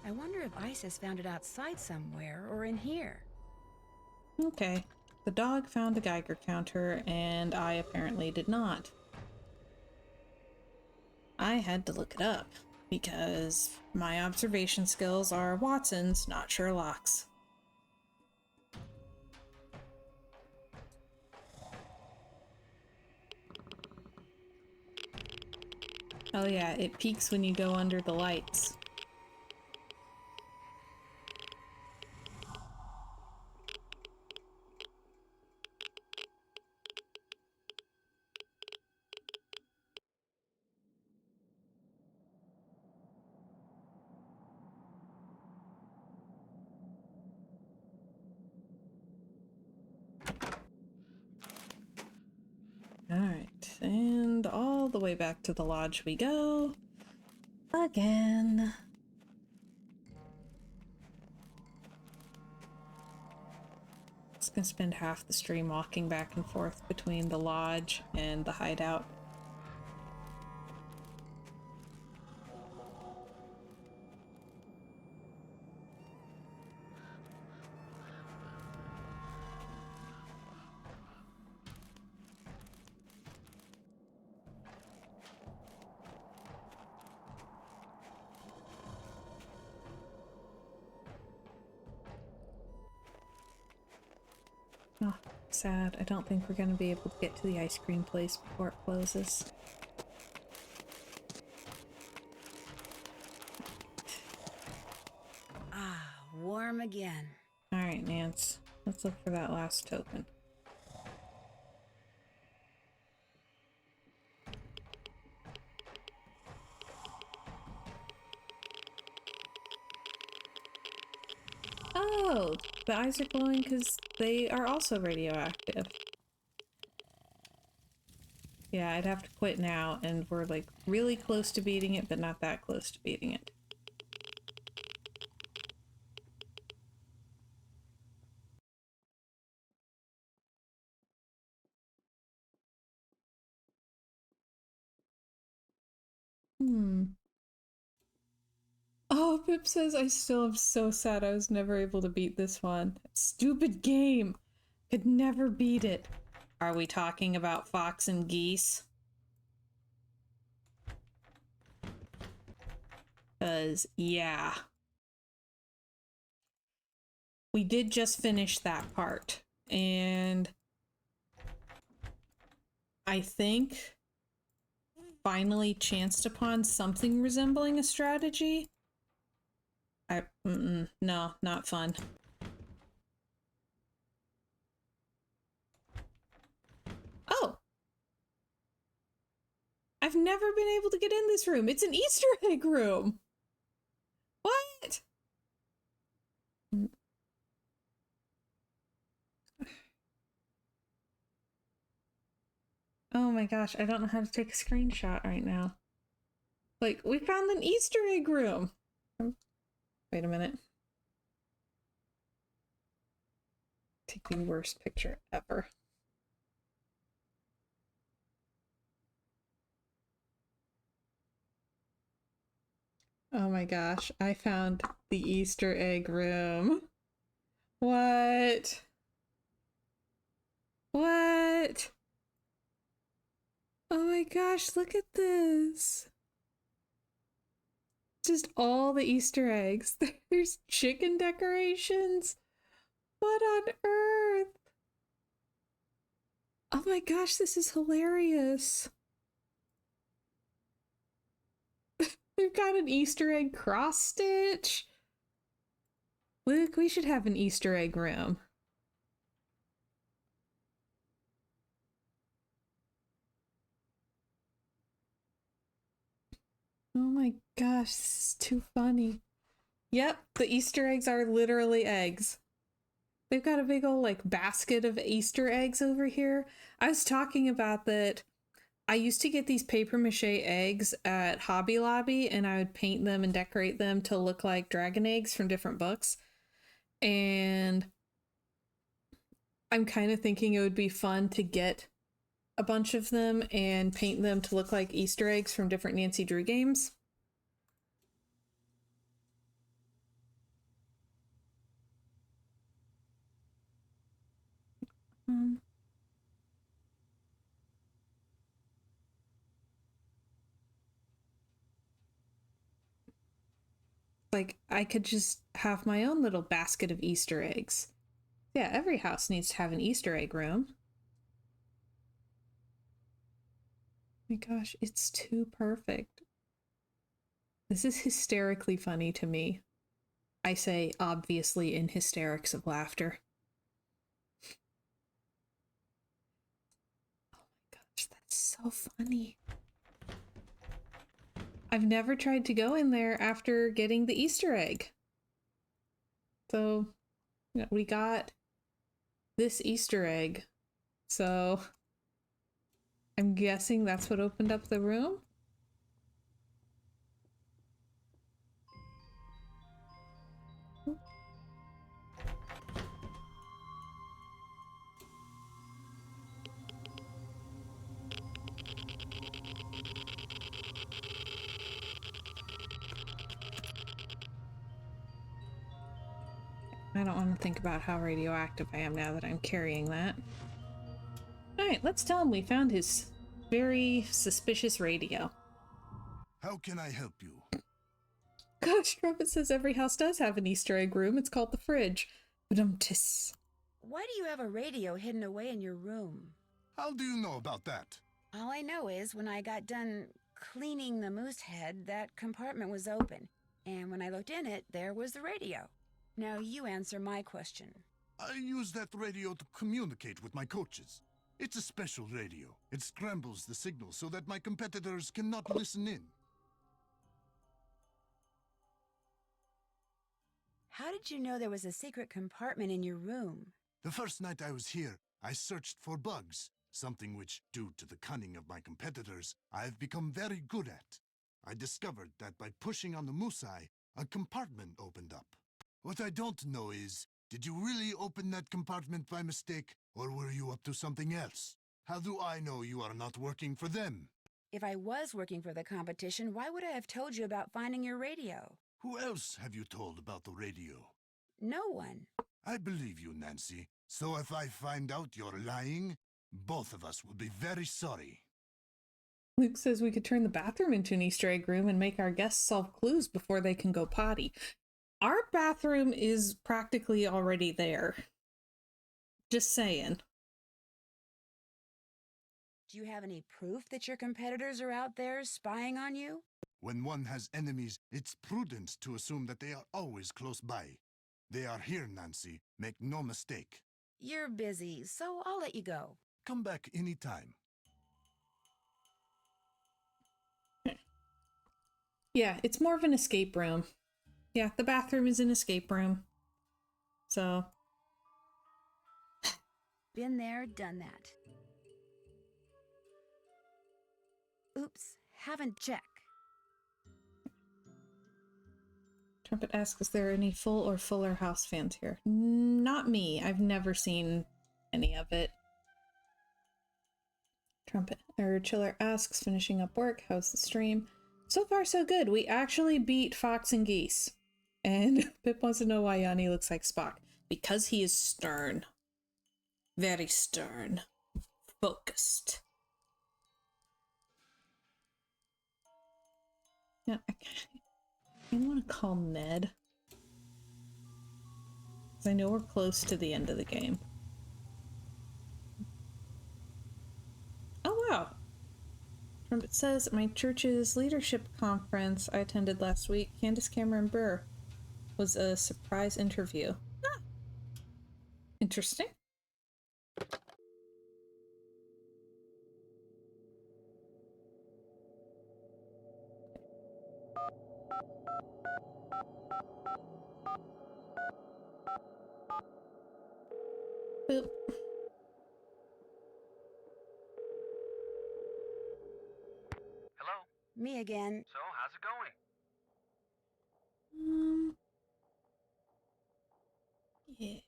I wonder if ISIS found it outside somewhere or in here. Okay. The dog found a Geiger counter, and I apparently did not. I had to look it up, because my observation skills are Watson's, not Sherlock's. Oh yeah, it peaks when you go under the lights. Alright, and all the way back to the lodge we go. Again. Just gonna spend half the stream walking back and forth between the lodge and the hideout. Oh, sad. I don't think we're gonna be able to get to the ice cream place before it closes. Ah, warm again. Alright, Nance. Let's look for that last token. Oh, the eyes are glowing because they are also radioactive. Yeah, I'd have to quit now, and we're like really close to beating it, but not that close to beating it. Oh, Pip says, I still am so sad I was never able to beat this one. Stupid game! Could never beat it. Are we talking about Fox and Geese? 'Cause, yeah. We did just finish that part, and I think finally chanced upon something resembling a strategy. No, not fun. Oh! I've never been able to get in this room. It's an Easter egg room! What? Oh my gosh, I don't know how to take a screenshot right now. Like, we found an Easter egg room! Wait a minute. Take the worst picture ever. Oh my gosh, I found the Easter egg room. What? What? Oh my gosh, look at this. Just all the Easter eggs. There's chicken decorations. What on earth? Oh my gosh, this is hilarious. They've got an Easter egg cross stitch. Luke, we should have an Easter egg room. Oh my gosh, this is too funny. Yep, the Easter eggs are literally eggs. They've got a big old like basket of Easter eggs over here. I was talking about that. I used to get these paper mache eggs at Hobby Lobby, and I would paint them and decorate them to look like dragon eggs from different books. And I'm kind of thinking it would be fun to get a bunch of them and paint them to look like Easter eggs from different Nancy Drew games. Like, I could just have my own little basket of Easter eggs. Yeah, every house needs to have an Easter egg room. Oh my gosh, it's too perfect. This is hysterically funny to me. I say, obviously, in hysterics of laughter. Oh my gosh, that's so funny. I've never tried to go in there after getting the Easter egg. So, you know, we got this Easter egg. So, I'm guessing that's what opened up the room? I don't want to think about how radioactive I am now that I'm carrying that. Alright, let's tell him we found his very suspicious radio. How can I help you? Gosh, Trumpet says every house does have an Easter egg room. It's called the fridge. Ba-dum-tis. Why do you have a radio hidden away in your room? How do you know about that? All I know is when I got done cleaning the moose head, that compartment was open. And when I looked in it, there was the radio. Now you answer my question. I use that radio to communicate with my coaches. It's a special radio. It scrambles the signal so that my competitors cannot listen in. How did you know there was a secret compartment in your room? The first night I was here, I searched for bugs, something which, due to the cunning of my competitors, I have become very good at. I discovered that by pushing on the moose eye, a compartment opened up. What I don't know is, did you really open that compartment by mistake, or were you up to something else? How do I know you are not working for them? If I was working for the competition, why would I have told you about finding your radio? Who else have you told about the radio? No one. I believe you, Nancy. So if I find out you're lying, both of us will be very sorry. Luke says we could turn the bathroom into an Easter egg room and make our guests solve clues before they can go potty. Our bathroom is practically already there. Just saying. Do you have any proof that your competitors are out there spying on you? When one has enemies, it's prudent to assume that they are always close by. They are here, Nancy. Make no mistake. You're busy, so I'll let you go. Come back anytime. Yeah, it's more of an escape room. Yeah, the bathroom is an escape room. So. Been there, done that. Oops, haven't checked. Trumpet asks, is there any Full or Fuller House fans here? Not me. I've never seen any of it. Chiller asks, finishing up work, how's the stream? So far, so good. We actually beat Fox and Geese. And Pip wants to know why Yanni looks like Spock. Because he is stern. Very stern. Focused. Yeah, I want to call Ned. Because I know we're close to the end of the game. Oh, wow. It says my church's leadership conference I attended last week, Candace Cameron Burr, was a surprise interview. Ah, interesting. Boop. Hello? Me again. So, how's it going? Yeah.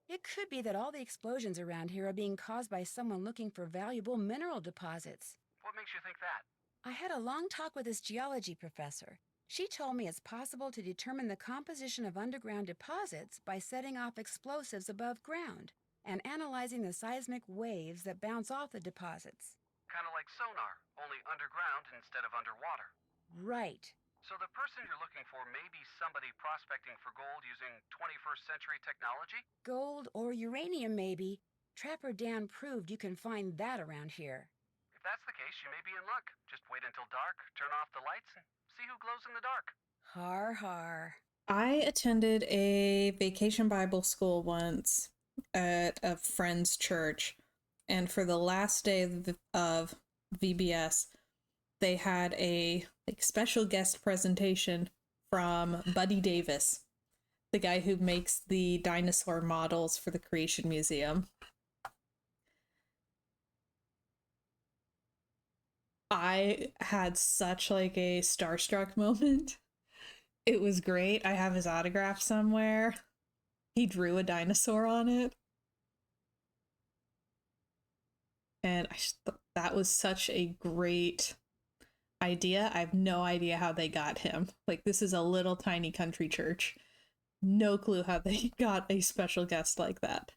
It could be that all the explosions around here are being caused by someone looking for valuable mineral deposits. What makes you think that? I had a long talk with this geology professor. She told me it's possible to determine the composition of underground deposits by setting off explosives above ground and analyzing the seismic waves that bounce off the deposits. Kind of like sonar, only underground instead of underwater. Right. So the person you're looking for may be somebody prospecting for gold using 21st century technology? Gold or uranium, maybe. Trapper Dan proved you can find that around here. If that's the case, you may be in luck. Just wait until dark, turn off the lights, and see who glows in the dark. Har har. I attended a vacation Bible school once at a friend's church, and for the last day of VBS, they had a special guest presentation from Buddy Davis, the guy who makes the dinosaur models for the Creation Museum. I had such like a starstruck moment. It was great. I have his autograph somewhere. He drew a dinosaur on it. And that was such a great idea. I have no idea how they got him. Like, this is a little tiny country church. No clue how they got a special guest like that.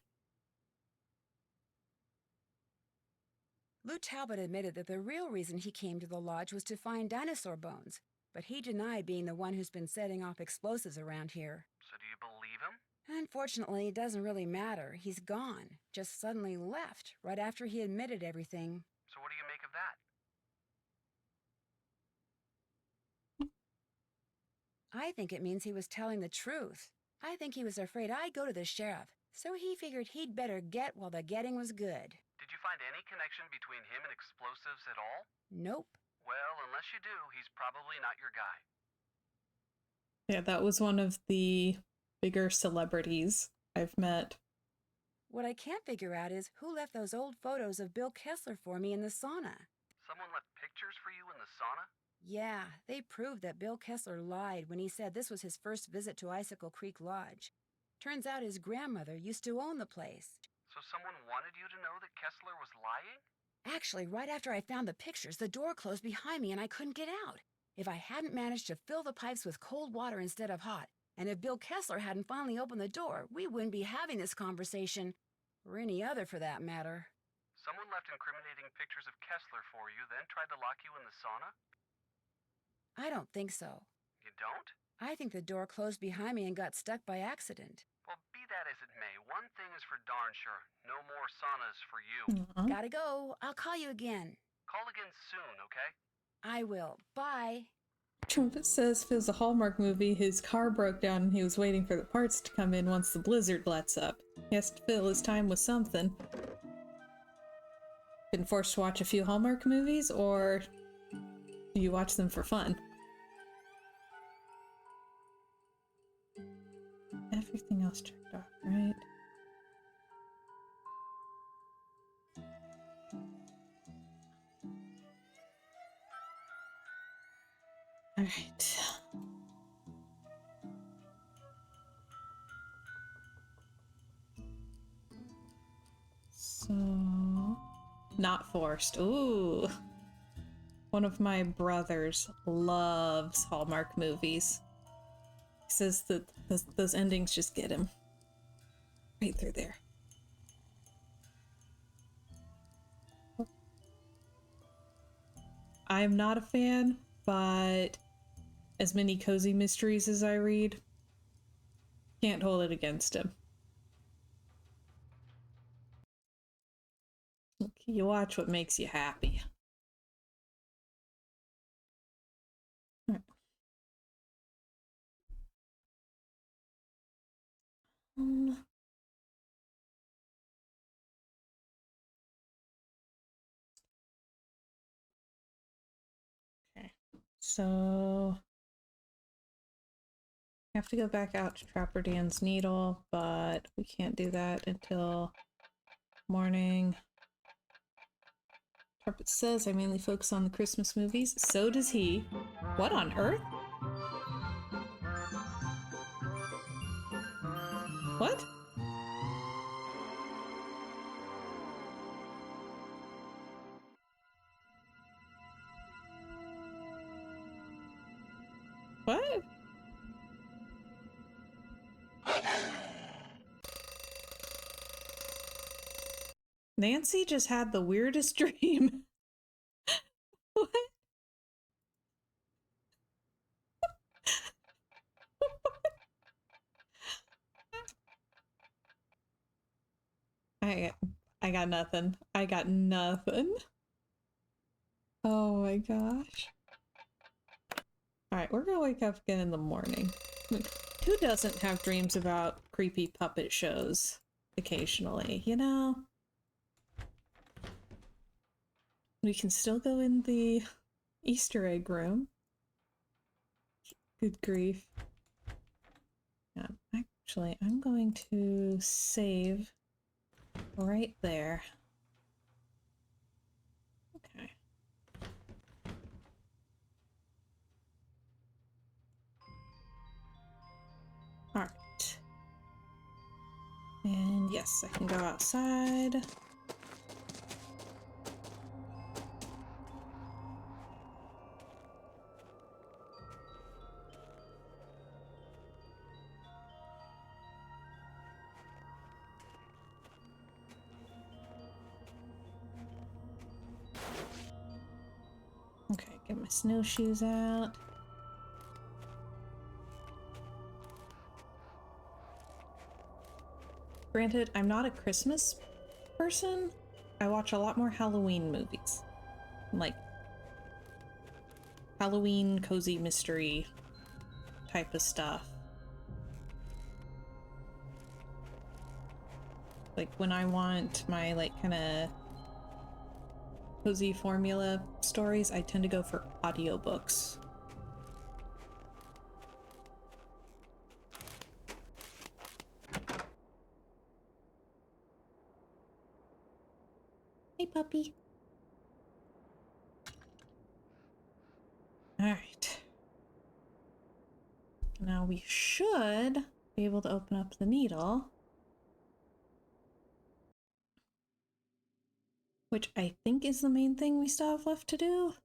Lou Talbot admitted that the real reason he came to the lodge was to find dinosaur bones, but he denied being the one who's been setting off explosives around here. So do you believe him? Unfortunately, it doesn't really matter. He's gone. Just suddenly left, right after he admitted everything. So what do you make of that? I think it means he was telling the truth. I think he was afraid I'd go to the sheriff, so he figured he'd better get while the getting was good. Did you find any connection between him and explosives at all? Nope. Well, unless you do, he's probably not your guy. Yeah, that was one of the bigger celebrities I've met. What I can't figure out is who left those old photos of Bill Kessler for me in the sauna. Someone left pictures for you in the sauna? Yeah, they proved that Bill Kessler lied when he said this was his first visit to Icicle Creek Lodge. Turns out his grandmother used to own the place. So someone wanted you to know that Kessler was lying? Actually, right after I found the pictures, the door closed behind me and I couldn't get out. If I hadn't managed to fill the pipes with cold water instead of hot, and if Bill Kessler hadn't finally opened the door, we wouldn't be having this conversation. Or any other for that matter. Someone left incriminating pictures of Kessler for you, then tried to lock you in the sauna? I don't think so. You don't? I think the door closed behind me and got stuck by accident. Well, be that as it may, one thing is for darn sure. No more saunas for you. Aww. Gotta go. I'll call you again. Call again soon, okay? I will. Bye. Trumpet says if it was a Hallmark movie, his car broke down and he was waiting for the parts to come in once the blizzard lets up. He has to fill his time with something. Been forced to watch a few Hallmark movies, or do you watch them for fun? Everything else checked off, right? All right. So, not forced. Ooh. One of my brothers loves Hallmark movies. He says that those endings just get him right through there. I'm not a fan, but as many cozy mysteries as I read, can't hold it against him. You watch what makes you happy. Right. Okay, so I have to go back out to Trapper Dan's Needle, but we can't do that until morning. Trumpet says I mainly focus on the Christmas movies. So does he. What on earth? What? What? Nancy just had the weirdest dream. What? I got nothing. I got nothing. Oh my gosh. Alright, we're gonna wake up again in the morning. Who doesn't have dreams about creepy puppet shows occasionally, you know? We can still go in the Easter egg room. Good grief. Yeah, actually, I'm going to save right there. Okay. Alright. And yes, I can go outside. Okay, get my snowshoes out. Granted, I'm not a Christmas person. I watch a lot more Halloween movies. Like Halloween cozy mystery type of stuff. Like when I want my like kind of cozy formula stories, I tend to go for audiobooks. Hey, puppy. Alright. Now we should be able to open up the needle. Which I think is the main thing we still have left to do.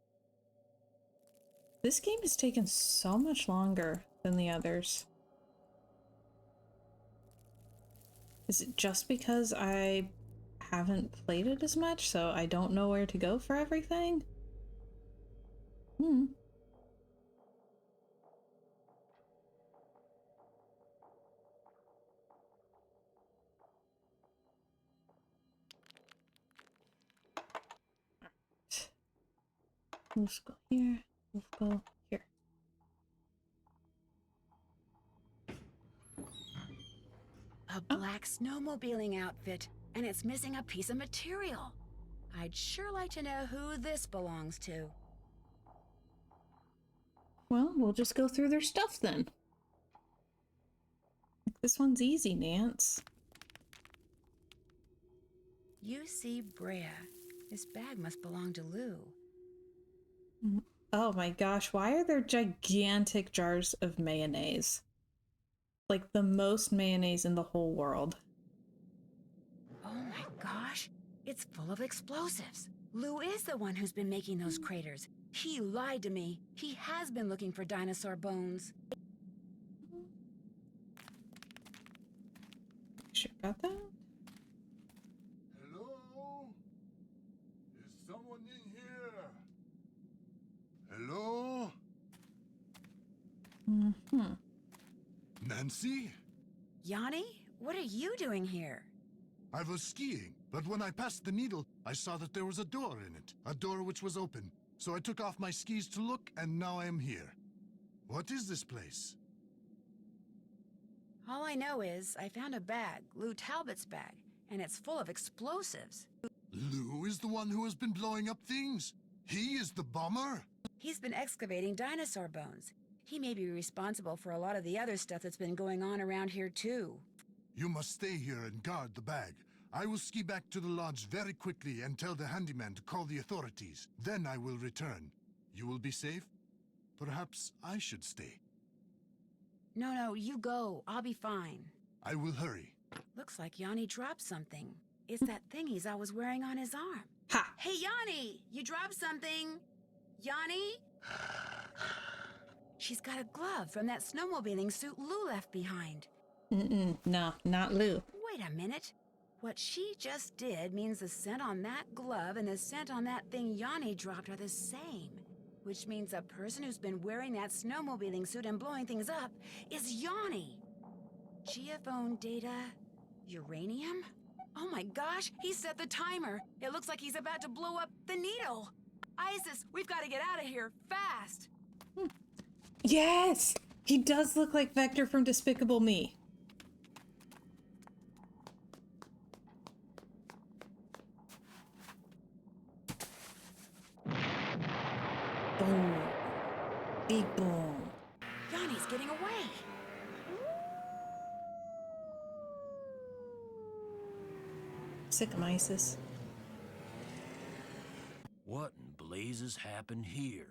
This game has taken so much longer than the others. Is it just because I haven't played it as much, so I don't know where to go for everything? Let's go here. Let's go here. A black snowmobiling outfit, and it's missing a piece of material. I'd sure like to know who this belongs to. Well, we'll just go through their stuff then. This one's easy, Nance. UC Brea. This bag must belong to Lou. Oh my gosh, why are there gigantic jars of mayonnaise? Like the most mayonnaise in the whole world. Oh my gosh, it's full of explosives. Lou is the one who's been making those craters. He lied to me. He has been looking for dinosaur bones. Sure about that? Hello? Is someone in here? Hello? Mm-hmm. Nancy? Yanni, what are you doing here? I was skiing, but when I passed the needle, I saw that there was a door in it. A door which was open. So I took off my skis to look, and now I am here. What is this place? All I know is I found a bag, Lou Talbot's bag, and it's full of explosives. Lou is the one who has been blowing up things. He is the bomber. He's been excavating dinosaur bones. He may be responsible for a lot of the other stuff that's been going on around here, too. You must stay here and guard the bag. I will ski back to the lodge very quickly and tell the handyman to call the authorities. Then I will return. You will be safe? Perhaps I should stay. No, you go. I'll be fine. I will hurry. Looks like Yanni dropped something. It's that thing he's always wearing on his arm. Ha! Hey, Yanni! You dropped something! Yanni? She's got a glove from that snowmobiling suit Lou left behind. No, not Lou. Wait a minute. What she just did means the scent on that glove and the scent on that thing Yanni dropped are the same. Which means the person who's been wearing that snowmobiling suit and blowing things up is Yanni. Geophone data... uranium? Oh my gosh, he set the timer. It looks like he's about to blow up the needle. Isis, we've got to get out of here, fast! Yes! He does look like Vector from Despicable Me. Boom. Big boom. Yanni's getting away. Sick of Isis. What in blazes happened here?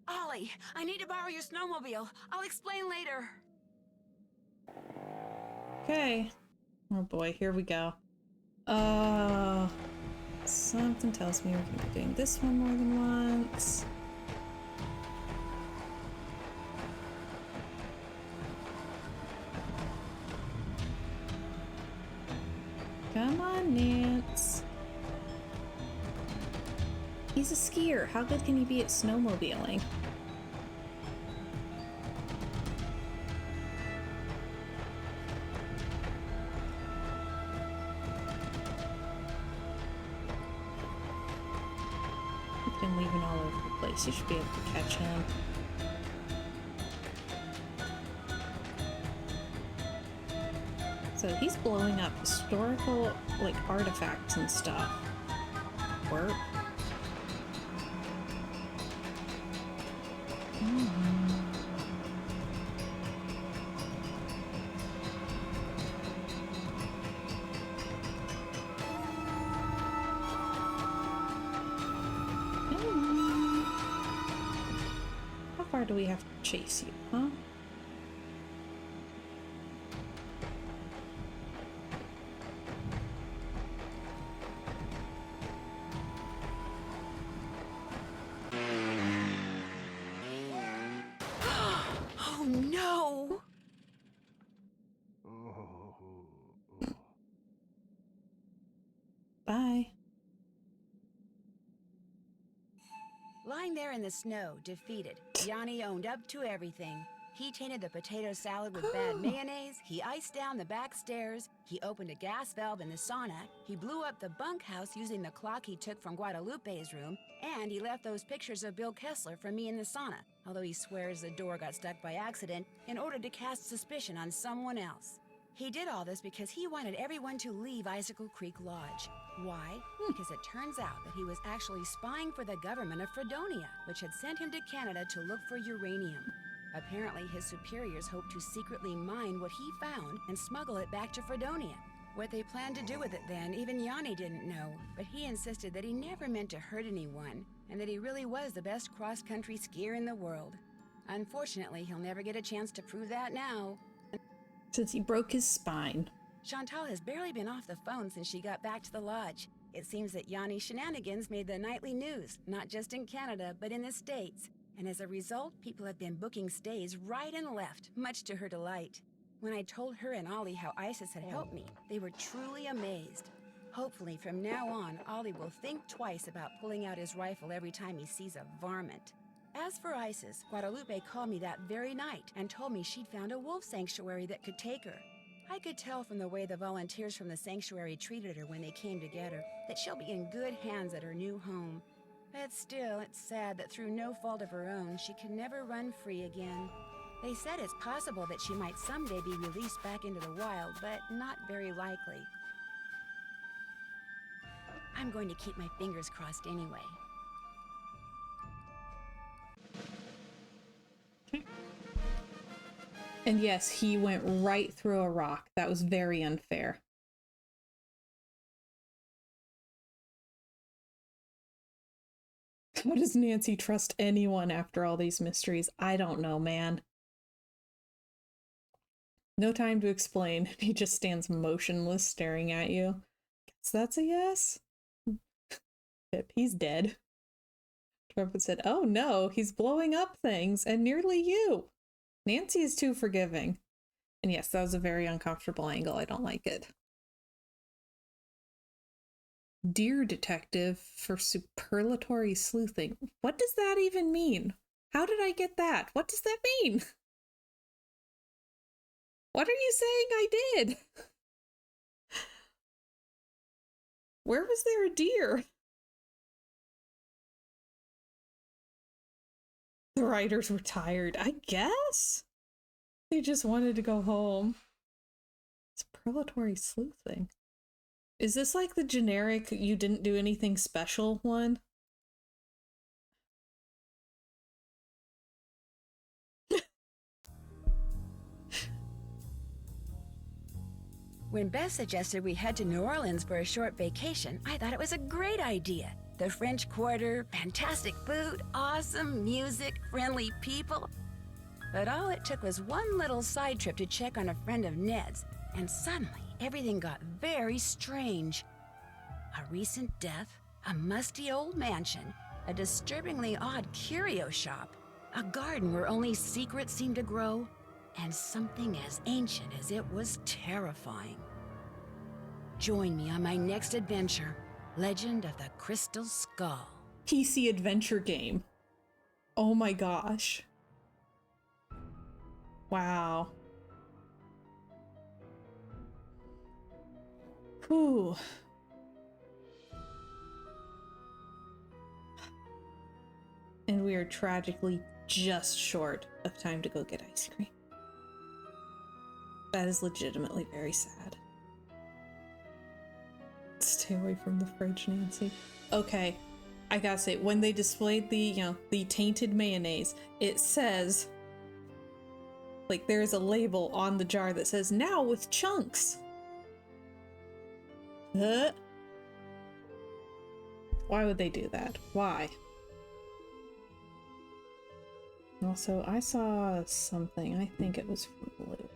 Ollie, I need to borrow your snowmobile. I'll explain later. Okay. Oh boy, here we go. Something tells me we're gonna be doing this one more than once. Come on, Nance. He's a skier. How good can he be at snowmobiling? He's been leaving all over the place. You should be able to catch him. So he's blowing up historical, like, artifacts and stuff. Work. How far do we have to chase you, huh? Oh no! Bye. Lying there in the snow, defeated, Yanni owned up to everything. He tainted the potato salad with bad mayonnaise, he iced down the back stairs, he opened a gas valve in the sauna, he blew up the bunkhouse using the clock he took from Guadalupe's room, and he left those pictures of Bill Kessler for me in the sauna, although he swears the door got stuck by accident in order to cast suspicion on someone else. He did all this because he wanted everyone to leave Icicle Creek Lodge. Why? Because it turns out that he was actually spying for the government of Fredonia, which had sent him to Canada to look for uranium. Apparently, his superiors hoped to secretly mine what he found and smuggle it back to Fredonia. What they planned to do with it then, even Yanni didn't know, but he insisted that he never meant to hurt anyone, and that he really was the best cross-country skier in the world. Unfortunately, he'll never get a chance to prove that now. Since he broke his spine. Chantal has barely been off the phone since she got back to the lodge. It seems that Yanni's shenanigans made the nightly news, not just in Canada, but in the States. And as a result, people have been booking stays right and left, much to her delight. When I told her and Ollie how Isis had helped me, they were truly amazed. Hopefully, from now on, Ollie will think twice about pulling out his rifle every time he sees a varmint. As for Isis, Guadalupe called me that very night and told me she'd found a wolf sanctuary that could take her. I could tell from the way the volunteers from the sanctuary treated her when they came to get her that she'll be in good hands at her new home. But still, it's sad that through no fault of her own, she can never run free again. They said it's possible that she might someday be released back into the wild, but not very likely. I'm going to keep my fingers crossed anyway. And yes, he went right through a rock. That was very unfair. How does Nancy trust anyone after all these mysteries? I don't know, man. No time to explain. He just stands motionless, staring at you. Guess that's a yes? Pip, he's dead. Trumpet said, oh no, he's blowing up things, and nearly you. Nancy is too forgiving. And yes, that was a very uncomfortable angle. I don't like it. Dear detective for superlatory sleuthing. What does that even mean? How did I get that? What does that mean? What are you saying I did? Where was there a deer? The writers were tired, I guess? They just wanted to go home. Superlatory sleuthing. Is this like the generic you didn't do anything special one? When Beth suggested we head to New Orleans for a short vacation, I thought it was a great idea. The French Quarter, fantastic food, awesome music, friendly people. But all it took was one little side trip to check on a friend of Ned's, and suddenly everything got very strange. A recent death, a musty old mansion, a disturbingly odd curio shop, a garden where only secrets seemed to grow, and something as ancient as it was terrifying. Join me on my next adventure, Legend of the Crystal Skull. PC adventure game. Oh my gosh. Wow. Whew. And we are tragically just short of time to go get ice cream. That is legitimately very sad. Stay away from the fridge, Nancy. Okay, I gotta say, when they displayed the, the tainted mayonnaise, it says, like, there's a label on the jar that says, now with chunks. Why would they do that? Why? Also, I saw something. I think it was from Blue.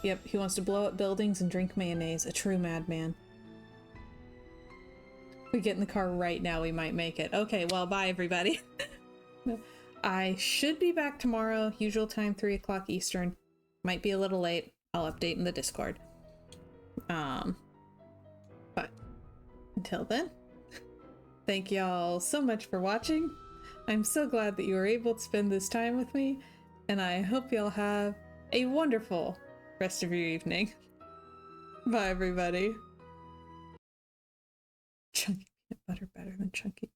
Yep, he wants to blow up buildings and drink mayonnaise. A true madman. If we get in the car right now, we might make it. Okay, well, bye, everybody. I should be back tomorrow. Usual time, 3 o'clock Eastern. Might be a little late. I'll update in the Discord. But until then, thank y'all so much for watching. I'm so glad that you were able to spend this time with me, and I hope y'all have a wonderful rest of your evening. Bye, everybody. Chunky peanut butter better than chunky.